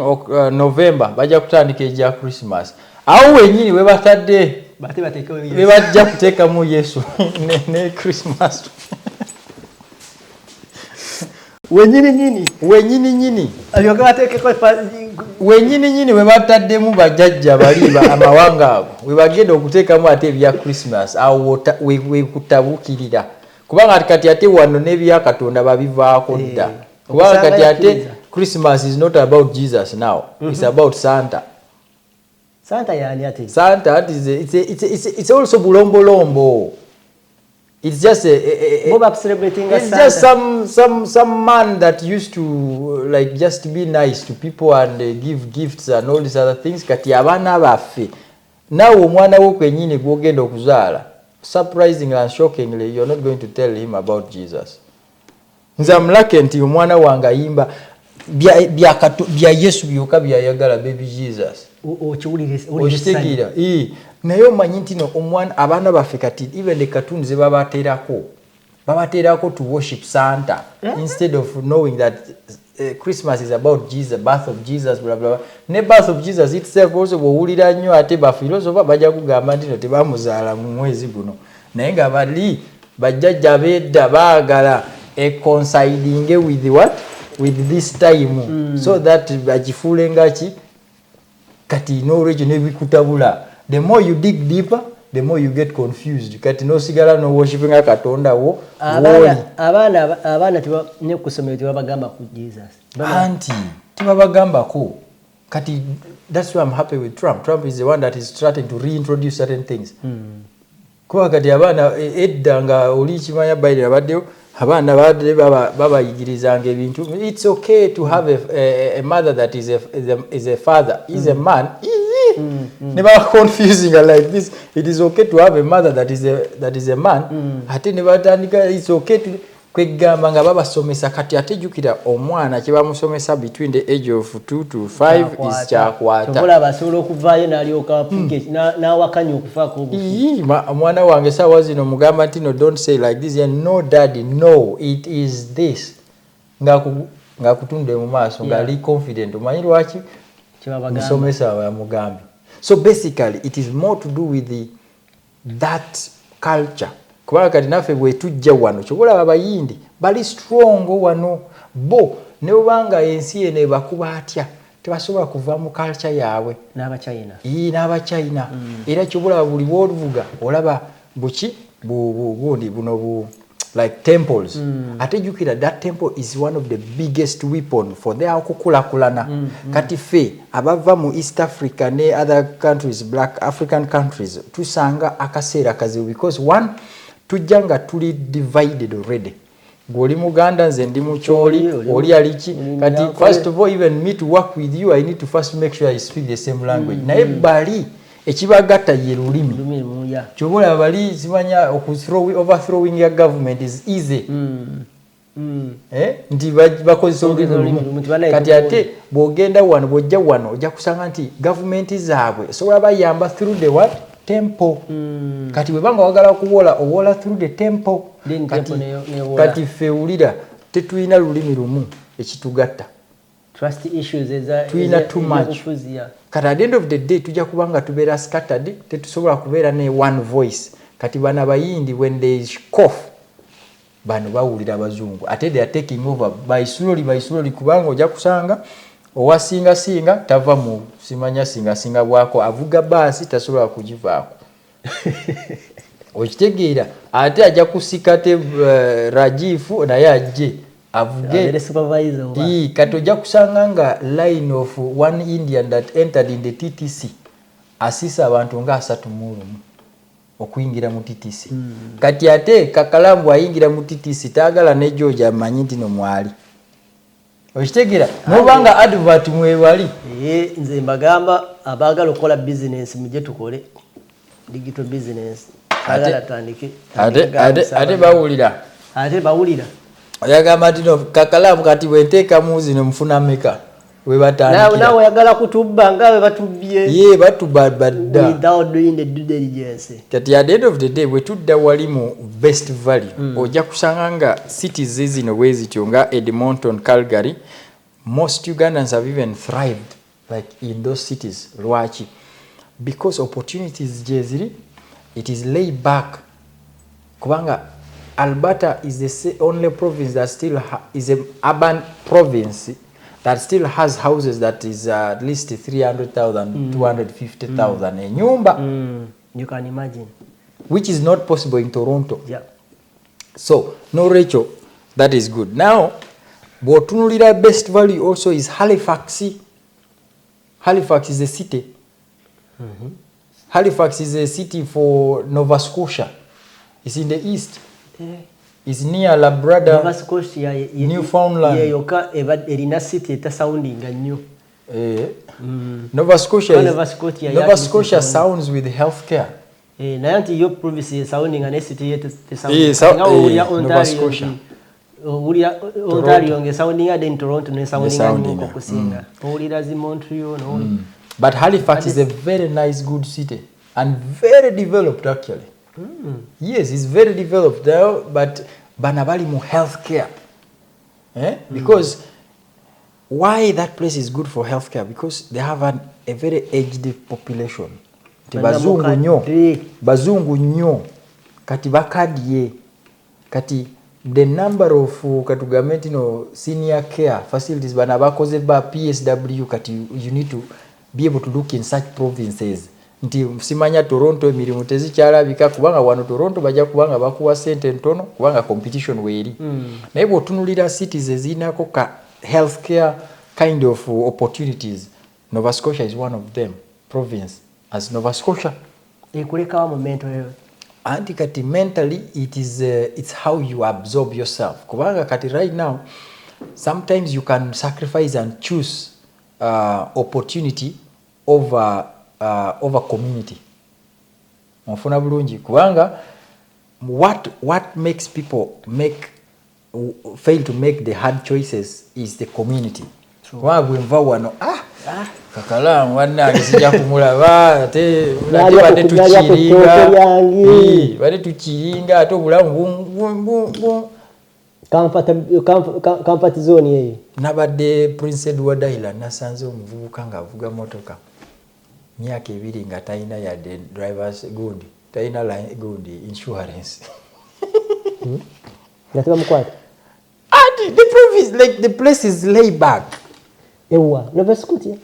November bajja kutandika ejja Christmas awo wenyini webatadde bajja kuteekamu Yesu ne Christmas wenyini nyini we bataddemu bajjajja bali amawanga ago we bagenda okuteekamu ate ebya Christmas awo we kutabukirira kubanga kati ate wano n'ebya Katonda babivaako dda kubanga kati ate Christmas is not about Jesus now. It's about Santa. Yani ate Santa it's also bulombolombo. It's just celebrating it's Santa. Just some man that used to like just be nice to people and give gifts and all these other things. Kati abana baffe nawe omwana wo kwenyini gwogenda okuzaala surprisingly and shockingly you're not going to tell him about Jesus. Nze amulake nti omwana wange ayimba bya Yesu byoka byayagala baby Jesus. Okitegeera naye omanyi nti no omwana abaana baffe kati even the cartoons ze babateerako to worship Santa instead of knowing that Christmas is about Jesus, birth of Jesus, blah blah. Ne birth of Jesus itself also bwowulira nnyo ate bafilosofa bajja kugamba nti no tebamuzaala mu mwezi guno naye nga bali bajjajja bedda baagala coinciding with what? With this time so that bagifuule ngaki kati n'olwekyo nebikutabula. The more you dig deeper, the more you get confused. Kati no sigala no worshiping Katonda wo. Abana tiba ne kusomero tibabagamba ku Jesus. Anti tibabagamba ko. Kati that's why I'm happy with Trump. Trump is the one that is starting to reintroduce certain things. Kwa kati abana edda nga oli kimanya Biden abaddeyo abana badde babayigirizanga ebintu. It's okay to have a mother that is a father, is a man. Never confusing like this. It is okay to have a mother that is a man. Ate never tandika it's okay to kwegamba nga babasomesa kati atejjukira omwana kye bamusomesa between the age of 2 to 5 is kyakwata tobola basobola okuvaayo n'alyoka apige n'awakanya okufaako obufu omwana wange saawa zino mugamba nti no don't say like this and no daddy no it is this ng'akutunde mu maaso ng'ali confident omanyi lwaki musomesa yamugambe. So basically it is more to do with that culture. Kubanga kati naffe bwe tujja wano kyobulaba abayindi bali strong wano bo ne banga ensi ene bakuba atya tebasobola kuva mu culture yaabwe n'abachina era kyobulaba buli bw'oluvuga olaba buki bundi buno like temples atejjukira that temple is one of the biggest weapon for their okukulakulana kati fe abava mu East Africa ne other countries black African countries tusanga akaseera kazibu because one tujanga tuli divided already. Goli Muganda nze ndi mucholi oli aliki kati first of all even me to work with you I need to first make sure I speak the same language. Naye bali ekibagatta ye lulimi kyobola bali zimanya overthrowing your government is easy nti bakozesa olulimi kati ate bw'ogenda wano bw'ojja wano ojja kusanga nti gavumenti zaabwe sobola bayamba through the what temple kati webanga wagala owola through the temple kati feulira tetulina lulimi lumu ekitugatta trust issues tulina too much kati at the end of the day tujja kubanga tubeera scattered tetusobola kubeera ne one voice kati bana bayindi when they cough bano bawulira abazungu ate they are taking over by slowly kubanga ojja kusanga owasinga tava mu simanya singa bwako avuga basi tasobola kugivaako okitegeera ate ajja kusikate Rajifu naye ajje avuge kati ojja kusanga nga line of one Indian that entered in the TTC asisa abantu nga 3 okuyingira mu TTC kati ate Kakalamu ayingira mu TTC taagala ne George amanyi nti no mwali okitegeera nobanga advert mwebali nze mbagamba abaagala okukola business mujje tukole digital business agala tandike ate bawulira oyagamba nti no Kakalamu kati bwenteeka muzi nemufuna meka webatandikira nawe oyagala kutubba nga we batubbye batubadda without doing the due diligence kati at the end of the day wetudda wali mu best value ojja kusanga nga cities zino bwezityo nga Edmonton, Calgary, most Ugandans have even thrived like in those cities. Lwaki? Because opportunities jeziri it is laid back kubanga Alberta is the only province that still is an urban province that still has houses that is at least 300,000 250,000 a nyumba. You can imagine, which is not possible in Toronto. Yeah. So no Rachel, that is good. Now bwotunulira best value also is Halifax. Halifax is a city. Halifax is a city for Nova Scotia. It's in the east. It's near Labrador, Nova Scotia, Newfoundland. Yoka erina city eta sounding nnyo. Nova Scotia sounds with healthcare. Naye nti yo province sounding and city yet Nova Scotia. Ontario nge sounding ade in Toronto ne sounding nnyo kusinga. Owulira zi Montreal no. But Halifax is a very nice good city and very developed actually. Yes, it's very developed there, but banabali mu healthcare. Because why that place is good for healthcare? Because they have a very aged population. Bazungu nyo kati bakadye kati the number of katugamenti no senior care facilities banabakoze ba PSW kati you need to be able to look in such provinces. Nti simanya Toronto emirimu tezikyalabika kubanga wano Toronto bajja kubanga bakuwa sente ntono kubanga competition weeri. Naye bw'otunulira cities ezinako ka healthcare kind of opportunities, Nova Scotia is one of them. Province as Nova Scotia. Ekulekawa mu mental health. Anti kati mentally it's how you absorb yourself. Kubanga kati right now sometimes you can sacrifice and choose opportunity over community. Mfuna bulungi kubanga what makes people make fail to make the hard choices is the community. Wabwe mva wano Kakalaamu wannange sijja kumulaba ate bade tukiringa ate obulamu kampati zone yeyo. Nabadde Prince Edward Island nasanze omuvubuka ng'avuga motoka myaka 2 nga talina yadde drivers gundi talina gundi insurance. The province, like the place is laid back. Ewa, Nova Scotia.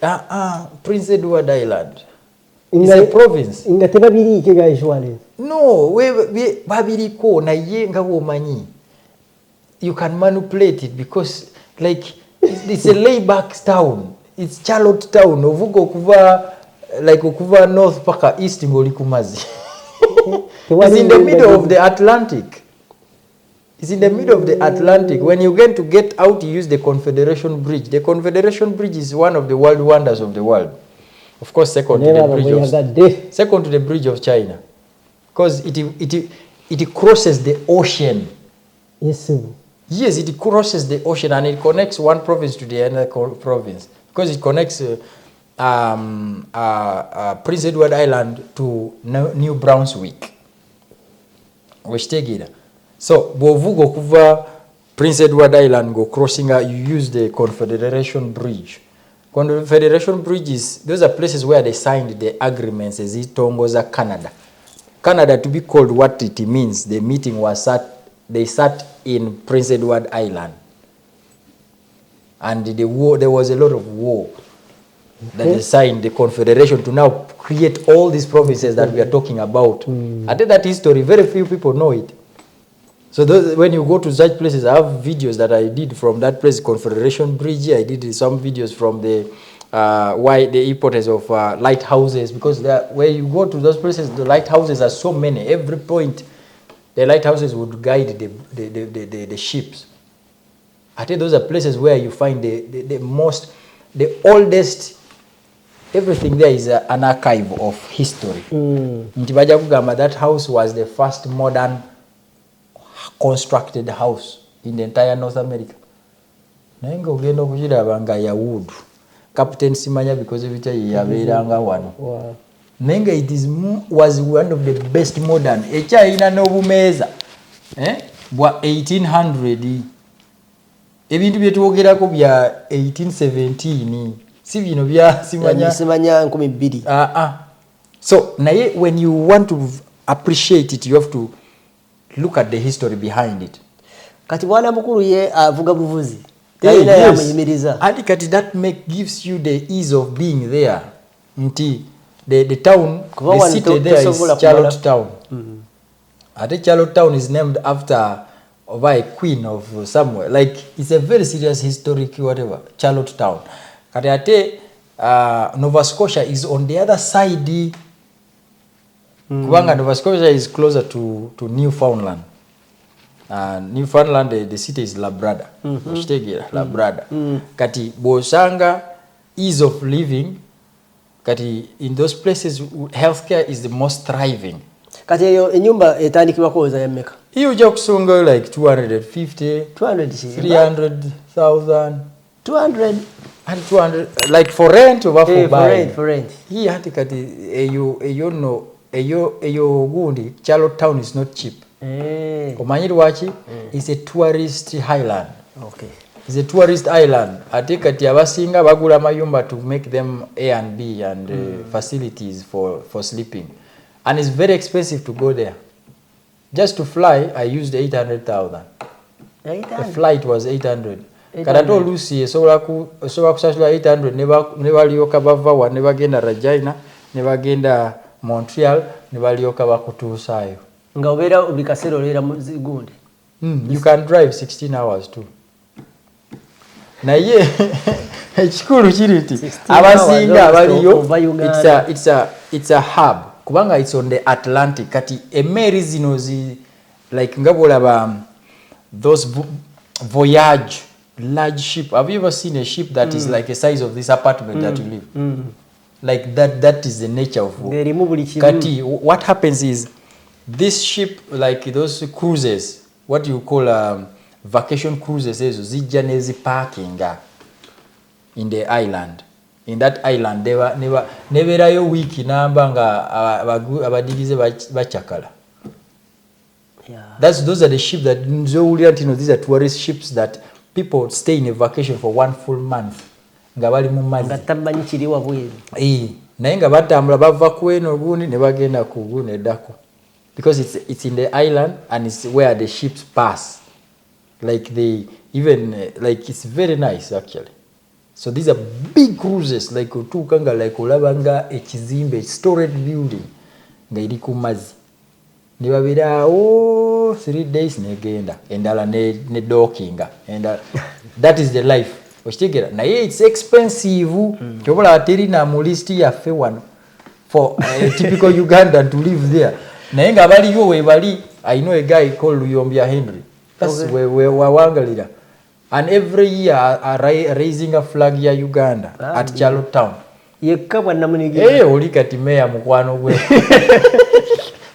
Prince Edward Island. It's a province. Ingatebabiri kega insurance. No, we babiriko na ye nga womanyi. You can manipulate it because like it's a laid back town. It's Charlotte town. Ovuga okuva like okuva north paka east ngoli kumazi. It's in the middle of the Atlantic. It's in the middle of the Atlantic. When you get out, you use the Confederation Bridge. The Confederation Bridge is one of the world wonders of the world. Of course, second to the bridge of China, because it crosses the ocean. Yes, it crosses the ocean and it connects one province to the other province, because it connects Prince Edward Island to New Brunswick. So, bovugo kuva Prince Edward Island go crossing, you use the Confederation Bridge. Confederation Bridges, those are places where they signed the agreements as Tongoza Canada. Canada, to be called what it means, the meeting was they sat in Prince Edward Island. And there was a lot of war that they signed the Confederation to now create all these provinces that we are talking about. I think that history, very few people know it. So when you go to such places, I have videos that I did from that place, Confederation Bridge. I did some videos from the importance of lighthouses, because where you go to those places, the lighthouses are so many. Every point, the lighthouses would guide the ships. I think those are places where you find the oldest. Everything there is an archive of history. That house was the first modern constructed house in the entire North America. Nenga ugenda okukirabanga ya wood. Captain Simanya because of it yabeeranga wano. Wow. Nenga was one of the best modern. Echa ina n'obumeeza. Bwa 1800. Ebintu byetuwogerako bya 1817. Si bino bya Simanya 1200. So naye when you want to appreciate it, you have to look at the history behind it. Kati bwana mukuru ye avuga buvuzi. Yes. Adi kati that gives you the ease of being there. Nti the town, the city there is Charlotte Town. I think Charlotte Town is named after a queen of somewhere. Like it's a very serious historic whatever. Charlotte Town. Kati ate Nova Scotia is on the other side. Kubanga Nova Scotia is closer to Newfoundland. Newfoundland, the city is Labrador. Labrador. Kati bosanga ease of living. Kati in those places healthcare is the most thriving. Kati eyo enyumba etandikibwa koza ya meka. Hiyo uja kusunga like 250, 300,000, 200 and 200 like for rent or for buying. For rent. Hii hati kati eyo no eyo gundi Charlotte Town is not cheap. Omanyiri wachi is a tourist highland. Okay. It's a tourist island. Ate kati abasinga bagula mayumba to make them A and B and facilities for sleeping. And it's very expensive to go there. Just to fly, I used 800,000. The flight was 800. Kadato Lucy sola kusasula 800 never lioka bava never genda Regina, never genda Montreal, never lioka bakutusayo. Nga obera oblikasero lera muzigundi. You can drive 16 hours too. Na ye ekikulu kiriti abasinga abaliyo it's a hub kubanga it's on the Atlantic kati emeri zino like ngabola those voyage large ship. Have you ever seen a ship that is like the size of this apartment that you live? Like that is the nature of kati. What happens is this ship, like those cruises, what you call vacation cruises ezo zijja nezi parkinga in the island. In that island neberayo wiki namba nga abadirize bachakala. Those are the ships that these are tourist ships that people stay in a vacation for 1 full month. Nga bali mu mazzi. Ngatamanyi kiriwa bweru. Naye nga batambula bava ku eno gundi ne bagenda ku gundi Edako. Because it's in the island and it's where the ships pass. Like it's very nice actually. So these are big cruises like utukanga like Silabanga ekizimbe storage building nga iri ku mazzi. Ne babira 3 days negenda endala ne dockinga and that is the life. Ochitegera naye it's expensive. Chobola ateri na mu list yaffe wano for a typical Ugandan to live there. Naye nga baliyo we bali. I know a guy called Luyombia Henry. That's where wawangalira. And every year are raising a flag ya Uganda at Charlottetown. Yekka bwana munigera. Oli kati meya mukwano gwe.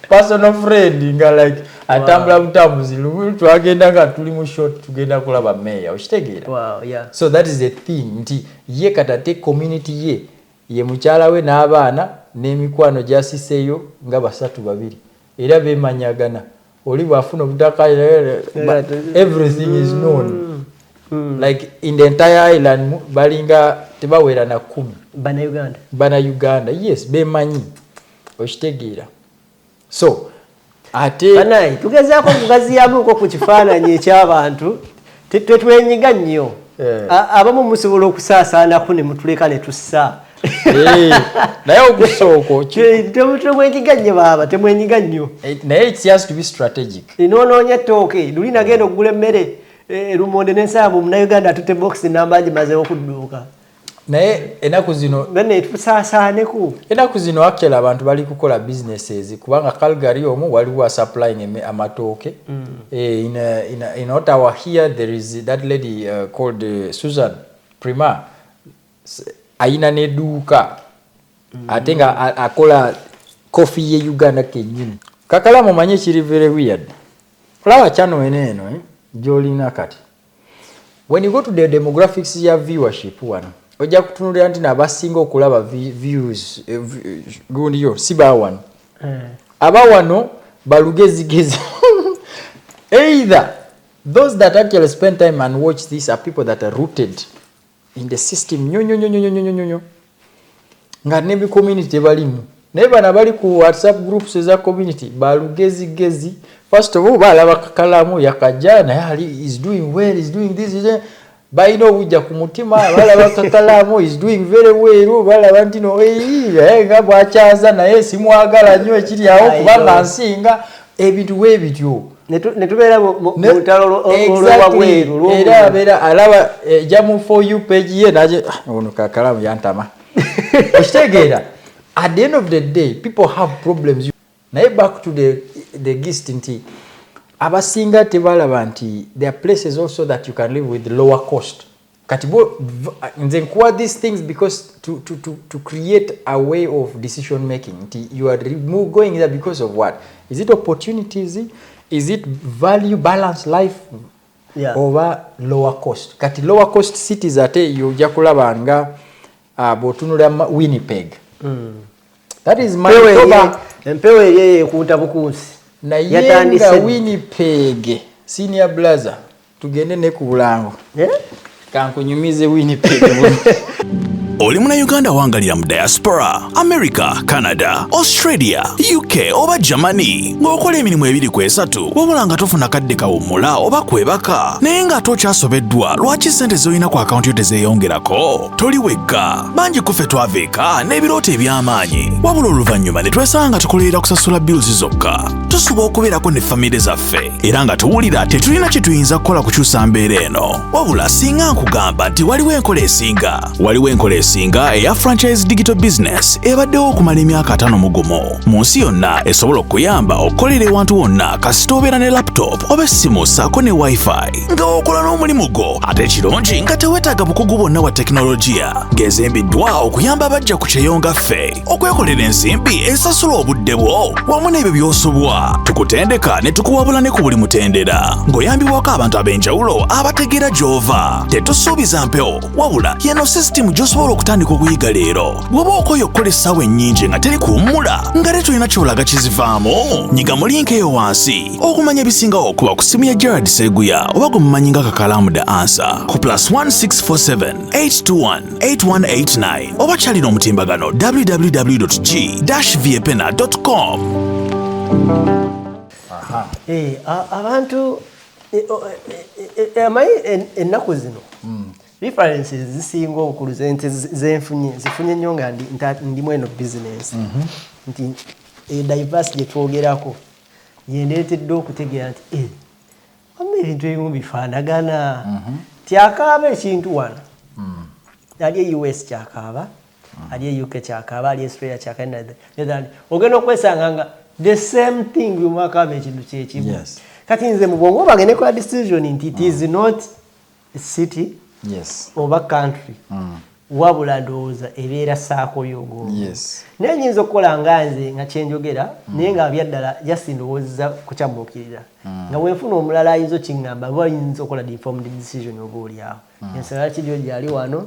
Personal friend nga like atambula butambuzi twagenda nga tuli mu short tugenda kulaba meya. Ochitegera. Wow, yeah. So that is the thing. Nti ye katate community ye mukyala we n'abaana n'emikwano gyasiseeyo nga basatu babiri. Era bemanyagana. Oli bwafuna obutaka everything is known. Like in the entire island balinga tebawera na 10 bana Uganda yes bemanyi ochitegera. So ate banayi tugezaako kugaziyamu ko ku kifaananyi eky'abantu tetwenyiga nnyo abamu musobola okusaasaana ku ne mutuleka ne tussa naye ogusooka temwenyiga nnyo baba temwenyiga nnyo naye it has to be strategic. Inonoonya ettooke luli nagenda okugula emmere Rumonde n'ensaabu mu Uganda atute box namba gimaze okudduuka. Naye enaku zino bene tusaasaaneko. Enaku zino actually abantu bali kukola businesses kubanga Calgary omu waliwo supplying amatooke. In Ottawa here there is that lady called Susan Prima. Aina neduuka. Ate nga akola coffee ye Uganda kenyini. Kakalamu manye kiri very weird. Kulaba channel eneno Jolina kati. When you go to the demographics ya viewership wano, oja kutunulira nti nabasinga okulaba views gundi yo siba wano. Aba wano balugezigezi. Either those that actually spend time and watch this are people that are rooted in the system. Nga nebi community balimu. Neba na bali ku WhatsApp groups za community balugezigezi. First of all, balaba kakalamu yakajana yali is doing well, is doing this, baino ujja kumutima balaba kakalamu is doing very well, balaba ntino nga bwachaza naye simwagala nnyo ekiri awo kubanga nsinga ebintu webityo netubera mu talo olwabweru era alaba jamu for you page ye naje ono kakalamu yantama. Ochitegera at the end of the day people have problems. Naye back to the gist nti abasinga tebalaba nti there are places also that you can live with lower cost. Katibo nze nkuwa these things because to create a way of decision making. Nti you are going there because of what? Is it opportunities? Is it value balance life? Over lower cost. Kati lower cost cities ate yoja kulaba nga botunula Winnipeg. That is my empewo yeye kuuta bukunsi na yenga Winnipeg senior blazer tugende ne ku bulango kankunyumize Winnipeg. Oli muna Uganda wangalira mu diaspora, America, Canada, Australia, UK oba Germany. Ng'okola emirimu 2-3 wabula nga tofuna kadde kawummula oba kwebaka naye nga tokyasobeddwa lwaki ssente z'olina ku akawunti yo tezeeyongerako. Toli wekka, bangi ku ffe twaveeka n'ebirooto eby'amaanyi wabula oluvannyuma ne twesanga tukolerera kusasula bills zokka. Tusuba okubeerako ne famire zaffe era nga tuwulira tetulina kye tuyinza kukola kukyusa mbeera eno wabula singa nkugamba nti waliwo enkola esinga eya franchise digital business ebaddewo okumala emyaka 5 mugumu mu nsi yonna esobola okuyamba okukolera ewantu wonna kasita obeera ne laptop oba essimu ssaako ne wifi nga okola n'omulimu gwo ate ekirungi nga teweetaaga bukugu bwonna bwa tekinologiya ng'ezimbiddwa okuyamba abajja ku kyeyonga ffe okwekolera ensimbi esasula obudde bwo wamu n'ebyo by'osubwa Diaspora tukutendeka ne tukuwabula ne ku buli mutendera ng'oyambibwako abantu ab'enjawulo abategeera gy'ova. Tetusuubiza mpewo wabula yeno system gy'osobola okutandika okuyiga leero. Bw'oba okoye okukola essaawa ennyingi nga teri kuwummula nga te tolina kyolaga kizivaamu, nyiga mu linki eyo wansi okumanya ebisingawo okuba ku simu ya Gerard Seguya oba gwe mumanyi nga KAKALAAMUDAANSWER ku +1 647 821 8189 oba kyalina omutimbagano www.g-viepena.com. Abantu amayi ennaku zino references zisinga obukulu zenfunye zifunye nnyo nga ndimu eno business nti diverse gye twogerako yendeetedde okutegeera nti ebintu ebimu bifaanagana tyakaaba ekintu wano ali e US kyakaaba ali e UK kyakaaba ali Australia kyakaaba ogenda okwesanga nga the same thing bimwakaaba ekintu kyekimu kati nze mu bwongo bwange nekola decision nti it is not a city oba country wabula ndowooza ebeera saako y'ogwo naye nyinza okukola nga nze nga kyenjogera naye nga byaddala just ndowoozeza kukyamuukirira nga bwenfuna omulala ayinza okiŋŋamba oba ayinza okukola informed decision oba oliawo ensonga kiryo gyali wano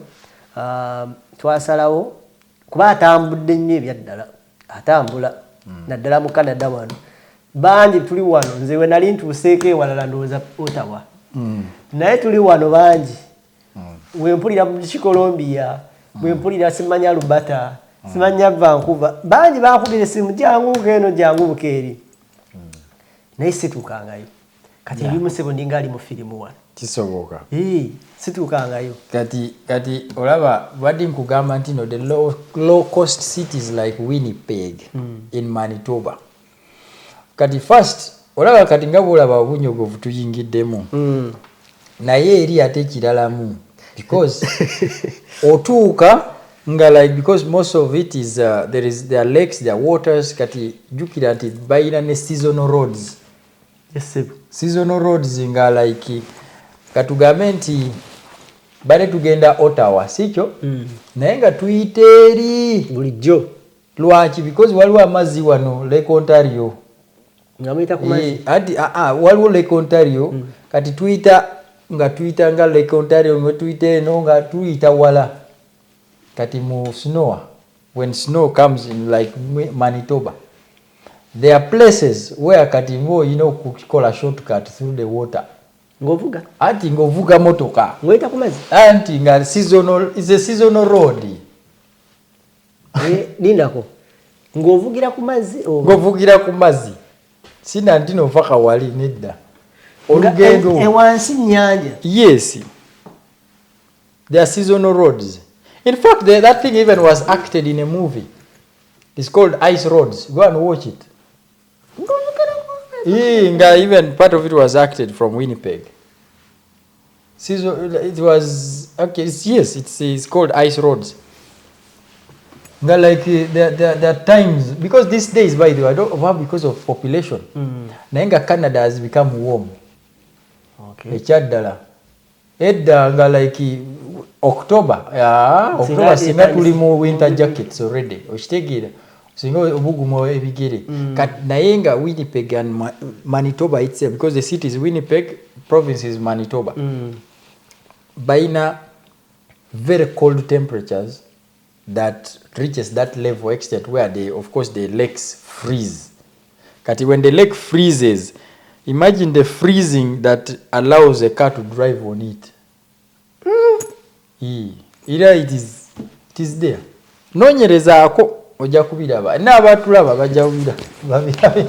twasalawo kuba atambudde nnyo ebyaddala atambula naddala mu Canada wano bangi tuli wano nze we nali ntuuseeko ewalala ndowooza Ottawa naye tuli wano bangi wempulira mu Colombia wempulira simanya Alberta simanya Vancouver bangi bankubira essimu jangubuka eno jangubuka eri naye situukangayo kati ebimu sebo ndinga ali mu firimu wano kisoboka situukangayo kati olaba bwadde nkugamba nti no the low cost cities like Winnipeg in Manitoba kati first olaba kati nga bwolaba obunyogovu tuyingiddemu naye eri ate kiralamu because otuuka nga like because most of it is there are lakes, there are waters kati jukira nti bayina ne seasonal roads seasonal roads nga like katugambe nti bale tugenda Ottawa sikyo naye nga tuyita eri bulijjo lwaki because waliwo amazzi wano Lake Ontario ngamuyita ku mazzi waliwo Lake Ontario kati tuyita nga Lake Ontario nga tuyita eno nga tuyita wala kati mu snow when snow comes in like Manitoba there are places where kati mo kukola shortcut through the water ngovuga ati ngovuga motoka ngoita ku mazzi anti nga seasonal is a seasonal road lindako ngovugira ku mazzi sina ntino vaka wali nedda olugendo ewansi nyanja yes there are seasonal roads in fact that thing even was acted in a movie it's called Ice Roads go and watch it even part of it was acted from Winnipeg it was okay it's called Ice Roads like there are times because these days by the way I don't know because of population naenga Canada has become warm echaddala edda nga like October singa tuli mu winter jackets already okitegeera singa obugumo ebigere naye nga Winnipeg and Manitoba itself because the city is Winnipeg province is Manitoba bayina very cold temperatures that reaches that level extent where the lakes freeze kati when the lake freezes imagine the freezing that allows a car to drive on it it is there nonyerezaako ojja kubiraba n'abatulaba bajja kubiraba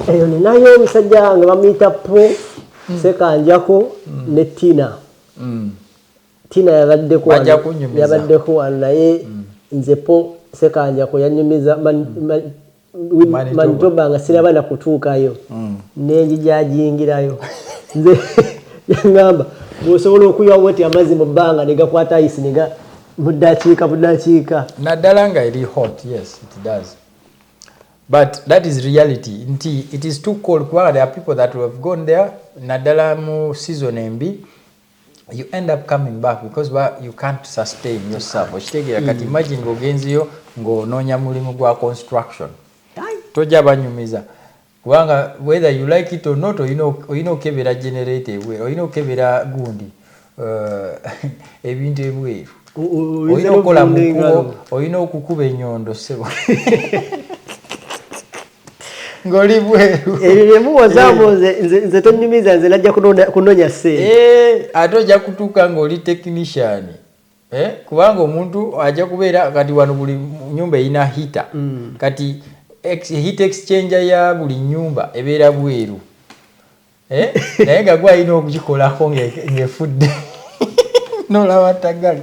eyo ninayo omusajja nga bamuyita po sekanjako ne Tina yabaddeko wano naye nze po sekanjako yanyumiza Manitoba nga siraba na kutuukayo nenjijajingirayo nze ngamba bw'osobola okuyiwa woti amazzi mu bbanga ne gakwata ayisi ne ga buddakiika naddala nga eri hot yes it does but that is reality it is too cold kubanga there are people that have gone there naddala mu season embi you end up coming back because you can't sustain yourself okitegeera kati imagine ng'ogenziyo ng'onoonya mulimu gwa construction tojja banyumiza kubanga whether you like it or not oyina okebera generate ebweru oyina okebera gundi ebintu ebweru oyina okukola mukubo oyina okukuba enyondo sebo ngoli bweru ebimuwozaamu nze tonyumiza nze najja kunonya ssente ate ojja kutuuka ng'oli technician kubanga omuntu ajja kubeera kati wano buli nyumba erina hita kati heat exchanger ya buli nyumba ebeera bweru naye nga gwe alina okugikolako ng'efudde nolaba tagali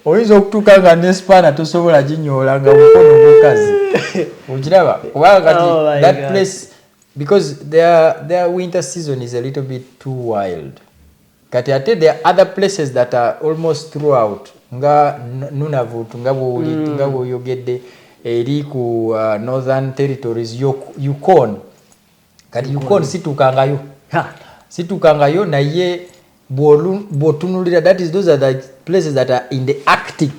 oyinza okutuuka nga nespana tosobola ginyoola nga mukono gw'okazi okiraba kubanga kati that place because their winter season is a little bit too wild kati ate there are other places that are almost throughout nga Nunavut nga bw'oyogedde eri ku northern territories Yukon kati Yukon situukangayo naye bw'otunulira that is those are the places that are in the Arctic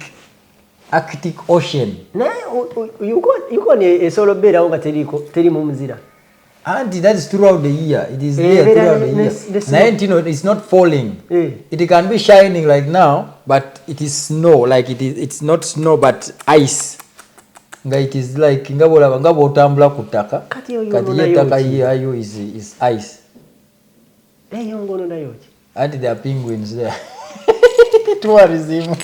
Ocean Yukon esobola obeerawo nga teri mu muzira and that is throughout the year it is there throughout the year it's not falling it can be shining like now but it is snow like it's not snow but ice nga it is like nga bw'otambula ku ttaka kati yettaka yayo is ice ngono nayo ki and there are penguins there tourism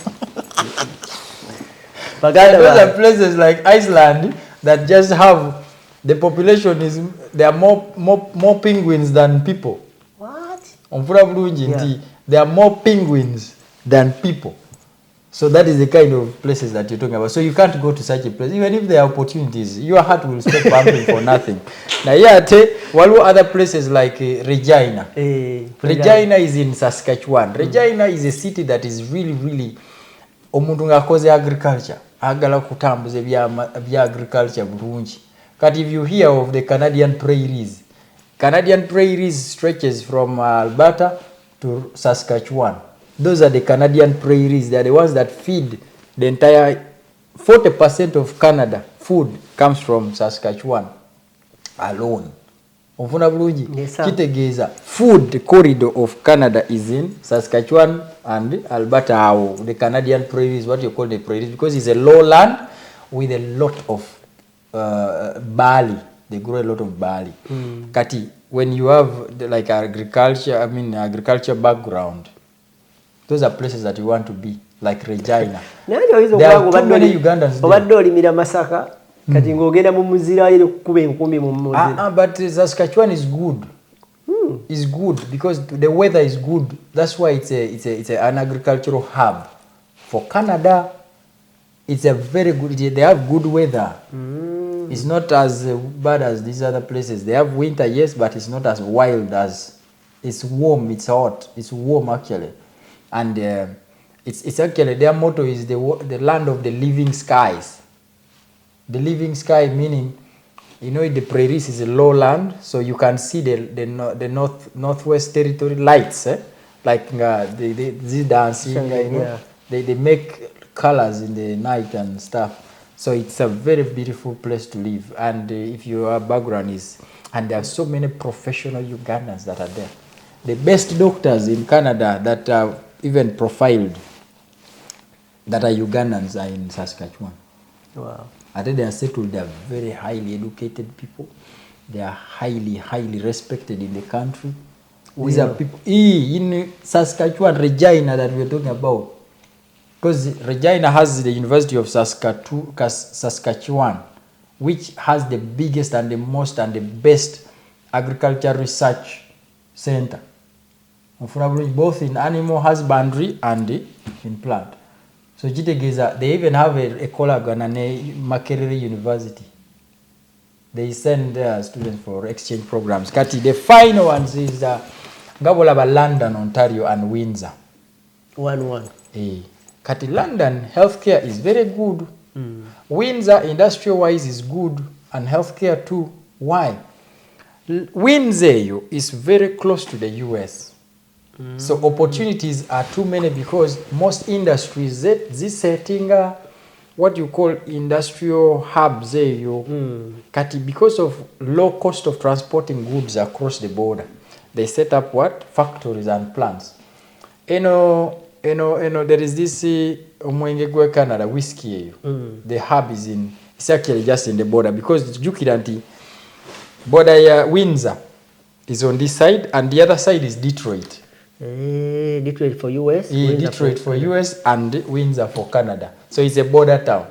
those are places like Iceland that just have the population is there are more penguins than people. What? Onfura bulungi nti there are more penguins than people. So that is the kind of places that you're talking about. So you can't go to such a place. Even if there are opportunities, your heart will stop pumping for nothing. Now while other places like Regina. Regina is in Saskatchewan. Regina is a city that is really omuntu ngakoze agriculture. Agala kutambuza bya agriculture bulungi. But if you hear of the Canadian prairies stretches from Alberta to Saskatchewan. Those are the Canadian prairies. They are the ones that feed the entire 40% of Canada. Food comes from Saskatchewan alone. Kitegeeza food corridor of Canada is in Saskatchewan and Alberta. The Canadian prairies, what you call the prairies, because it's a lowland with a lot of barley. They grow a lot of barley. Kati, when you have like agriculture background, those are places that you want to be, like Regina. There are too many Ugandans there. Kati ngogenda mu muzira ile kuba enkumbi mu muzira. But Saskatchewan is good. It's good because the weather is good. That's why it's an agricultural hub. For Canada, it's a very good. They have good weather. It's not as bad as these other places. They have winter, yes, but it's not as wild as. It's warm. It's hot. It's warm actually, and it's actually their motto is the land of the living skies. The living sky meaning, the prairies is a lowland, so you can see the northwest territory lights, like they dancing, they make colors in the night and stuff. So it's a very beautiful place to live. And if your background is, and there are so many professional Ugandans that are there. The best doctors in Canada that are even profiled, that are Ugandans, are in Saskatchewan. Wow. And then they are settled, they are very highly educated people. They are highly respected in the country. These are people in Saskatchewan, Regina that we're talking about. Because Regina has the University of Saskatchewan, which has the biggest and the most and the best agriculture research center. Both in animal husbandry and in plant. So they even have a collagen and a Makerere University. They send their students for exchange programs. Kati, the final ones is London, Ontario, and Windsor. 1-1. Kati, London, healthcare is very good. Windsor, industrial-wise, is good, and healthcare too. Why? Windsor is very close to the US. So opportunities are too many because most industries zisettinga what you call industrial hubs kati because of low cost of transporting goods across the border they set up what factories and plants there is this omwenge gwe Canada whiskey the hub is it's actually just in the border because jukira nti border ya Windsor is on this side and the other side is Detroit. Detroit for US. Detroit for US and Windsor for Canada. So it's a border town.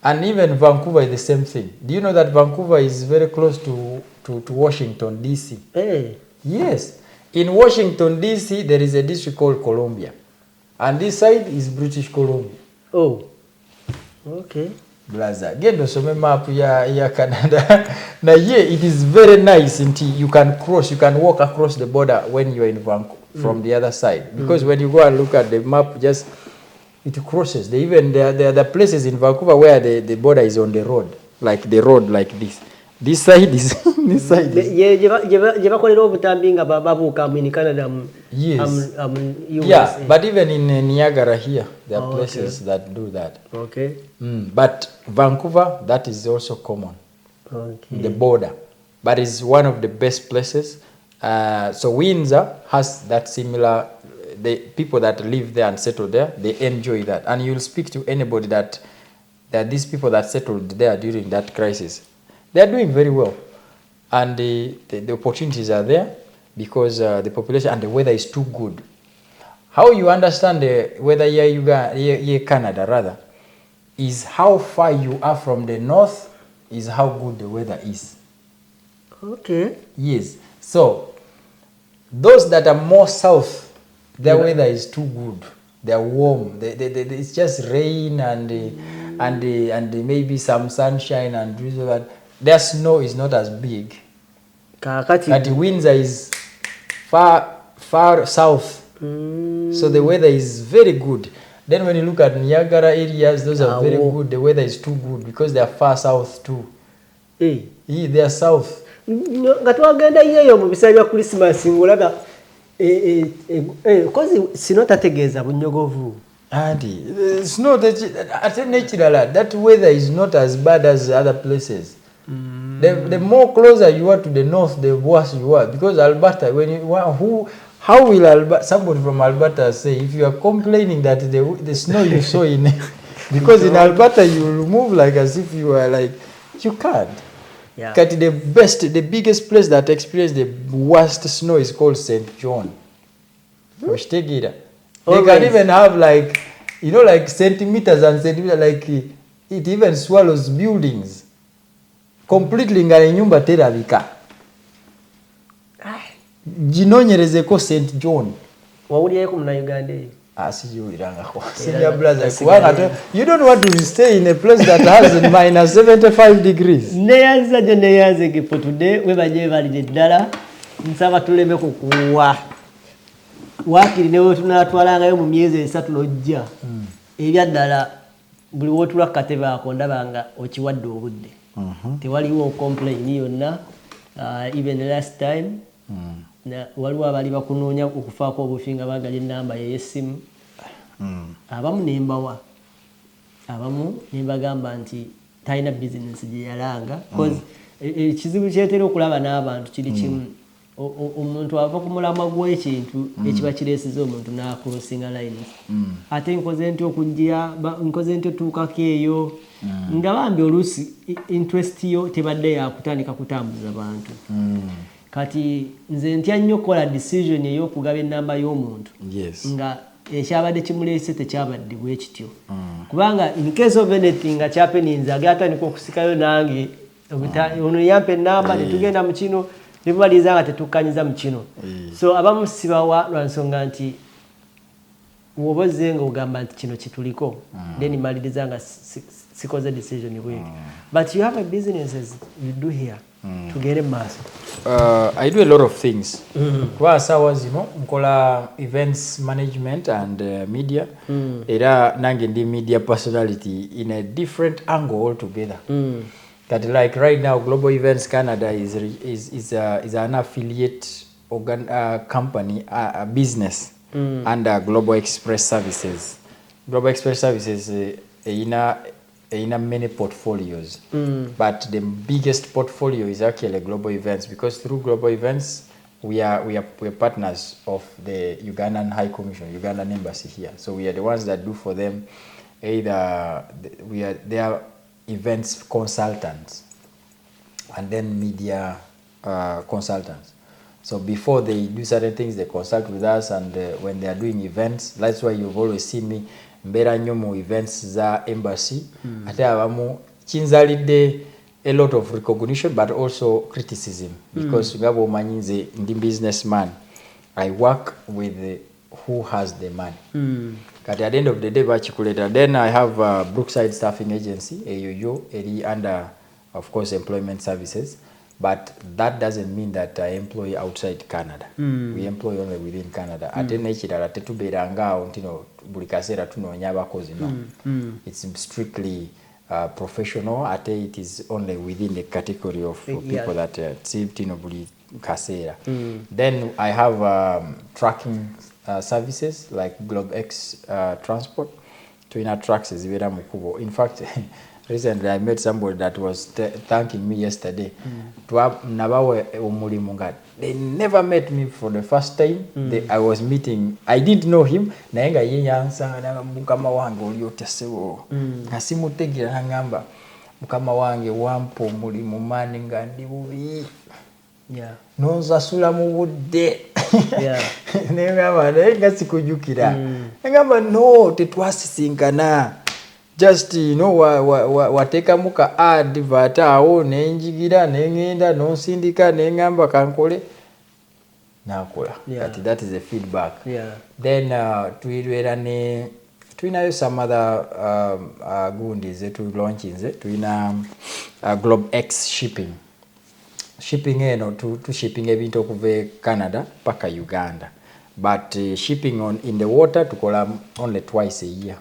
And even Vancouver is the same thing. Do you know that Vancouver is very close to Washington DC? Hey. Yes. In Washington DC there is a district called Columbia. And this side is British Columbia. Oh. Okay. Blaza. Gendo some map ya Canada. Now it is very nice until you can walk across the border when you are in Vancouver from the other side. Because when you go and look at the map, it crosses. There are the places in Vancouver where the border is on the road like this. This side is this side is. Yes. Yeah, but even in Niagara here, there are places that do that. Okay. But Vancouver, that is also common. Okay. The border, but it's one of the best places. So Windsor has that similar. The people that live there and settle there, they enjoy that. And you'll speak to anybody that these people that settled there during that crisis, they are doing very well, and the opportunities are there because the population and the weather is too good. How you understand the weather here Canada rather is how far you are from the north is how good the weather is. Okay. Yes. So those that are more south, their weather is too good. They are warm. It's just rain and maybe some sunshine and drizzle. Their snow is not as big. But Windsor is far south. So the weather is very good. Then when you look at Niagara areas, those are very good. The weather is too good because they are far south too. They are south. Gatwagenda yeyo mu bisaya bya Christmas ngolaba kozi sinotategeeza bunyogovu. Andy, it's not that weather is not as bad as other places. The more closer you are to the north, the worse you are. Because Alberta, how will somebody from Alberta say if you are complaining that the snow you saw in because in Alberta you will move like as if you are like you can't. Yeah. The biggest place that experienced the worst snow is called St. John. They can even have like centimeters and centimeters, like it even swallows buildings completely. Ngale nyumba terabika. Ginonyerezeko St. John. Wawuliyeko mu Uganda. Senior brother, you don't want to stay in a place that has minus 75 degrees. Neyanze for today webaje balide ddala nsaba tuleme kukuwa wakiri newe tunatwalangayo mu myezi 3 n'ojja ebyaddala buli wotula katebe akondabanga okiwadde obudde tewaliwo complain yonna even last time na waliwo abali bakunoonya okufaako obufinga bagalye namba y'essimu abamu nembawa abamu nembagamba nti talina business gye yalanga because ekizibu kyetera okulaba n'abantu kiri kimu omuntu ava ku mulamwa gw'ekintu ekiba kireesiza omuntu n'acrossinga lines ate nkoze nti okujja nkoze nti otuukako eyo nga bambi oluusi interest yo tebadde yakutandika kutambuza bantu kati nze ntya nnyo okukola decision ey'okugaba ennamba y'omuntu nga ekyabadde kimuleese tekyabadde bwe kityo kubanga in case of anything nga kyapeninza agatandika okusikayo nange ono yampa ennamba netugenda mu kino nebubaliza nga tetukkanyiza mu kino so abamu sibawa lwa nsonga nti woba ozze nga ogamba nti kino kituliko then maliriza nga sikoze decision bweki but you have a businesses you do here to get a mass. I do a lot of things. Nkola events management and media. Era nange ndi media personality in a different angle altogether. That like right now, Global Events Canada is an affiliate company, a business under Global Express Services. Global Express Services many portfolios, but the biggest portfolio is actually global events, because through global events we are partners of the Ugandan High Commission, Ugandan Embassy here. So we are the ones that do for them. Either they are events consultants and then media consultants. So before they do certain things, they consult with us, and when they are doing events, that's why you've always seen me mbera nnyo mu events za embassy. Ate abamu kinzalidde a lot of recognition but also criticism, because nga bw'omanyi nze ndi businessman, I work with who has the money. Kati at the end of the day bakikuleta. Then I have Brookside Staffing Agency, eyo eri under of course employment services. But that doesn't mean that I employ outside Canada. We employ only within Canada. Ate n'ekirala tetubeeranga awo ntino buli kaseera tunoonya abakozi, no. It's strictly professional. Ate it is only within the category of people that see tino buli kaseera. Then I have trucking services like GlobeX Transport. Tuina trucks zibeera mu kubo. In fact, recently I met somebody that was thanking me yesterday. They never met me for the first time. I was meeting. I didn't know him. Naenga yenyansa mukama wange oli otesewo. Ngasimutegira ngamba mukama wange wampo mulimu mani nga ndi bubi. Nonsasula mu budde. Nengamba nenga sikujukira. Nengamba no tetwasisinkana. Just wateka muka advert awo nenjigira nengenda nonsindika nengamba kankole nakola. That is the feedback. Then tuinayo some other gundi zetu launching tuina GlobeX shipping eno to shipping ebintu okuva Canada paka Uganda, but shipping in the water tukola only twice a year.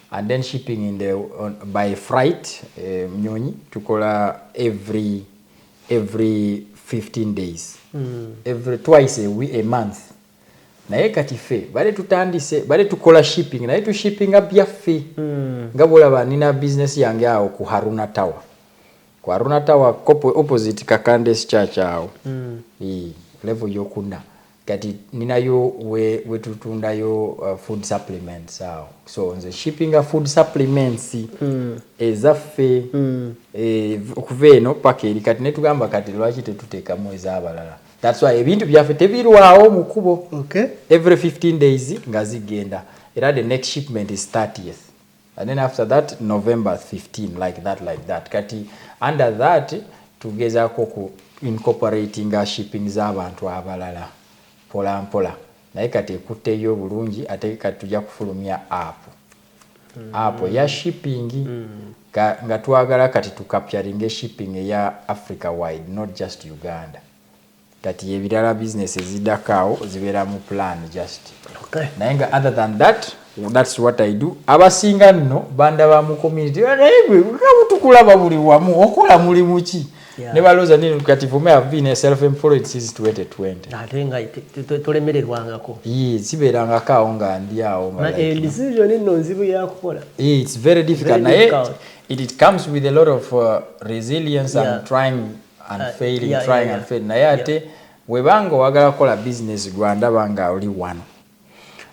And then shipping by freight, mnyonyi tukola every 15 days, twice a month. Naye kati fe bale tutandise bale tukola shipping naye tu shipping byaffe. Nga bolaba nina business yange awo ku Haruna Tower. Ku Haruna Tower opposite Kakandes Church awo. Level yokuna. Kati ninayo we tutundayo food supplements awo. So nze shipping food supplements ezaffe okuva eno paka eri kati netugamba kati lwaki tetuteekamu ez'abalala. That's why ebintu byaffe tebirwawo mu kubo. Every 15 days nga zigenda. Era the next shipment is 30th. And then after that November 15, like that. Kati under that tugezaako ku incorporating shipping z'abantu abalala. Mpola naye kati ekutteyo bulungi, ate kati tujja kufulumya app ya shipping nga twagala kati tukapyaringe shipping eya Africa wide, not just Uganda. Kati ebirala business ezidakaawo zibeera mu plan just. Naye nga other than that, that's what I do. Abasinga nno bandaba mu community naye gwe tukulaba buli wamu okola mulimu ki? Never lose any lucrative. For me, I've been self-employed since 2020. It's very difficult. It comes with a lot of resilience and trying and failing, trying and failing. Nayate, webango wagala kola business gwanda banga oli one.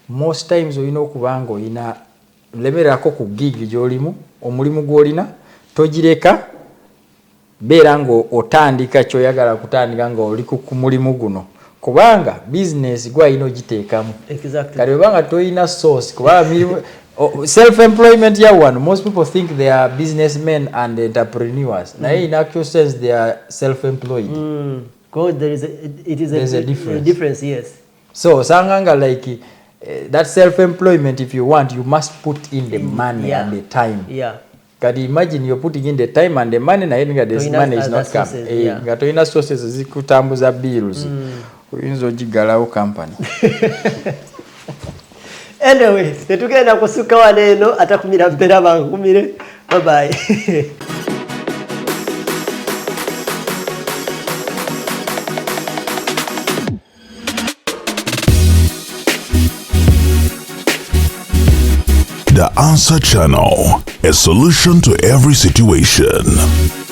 Most times kubanga ina lemerako ku gig gyolimu, omulimu gwolina, tojireka beera ngo otandika kyoyagala kutandika nga oli ku mulimu guno, kubanga business gwalina ogiteekamu. Kati webanga toyina source, kubanga self-employment ya one, most people think they are businessmen and entrepreneurs. Naye in actual sense they are self-employed. God, there's a difference, yes. So sanganga like that self-employment, if you want, you must put in the money and the time. Can you imagine you're putting in the time and the money, na yenga this money is not coming. Ngato ina sources zikutambuza bills. Uyinzo jigalawo company. Anyway, tetugenda kusuka waneno atakumira mpera bankumire. Bye bye. The Answer Channel, a solution to every situation.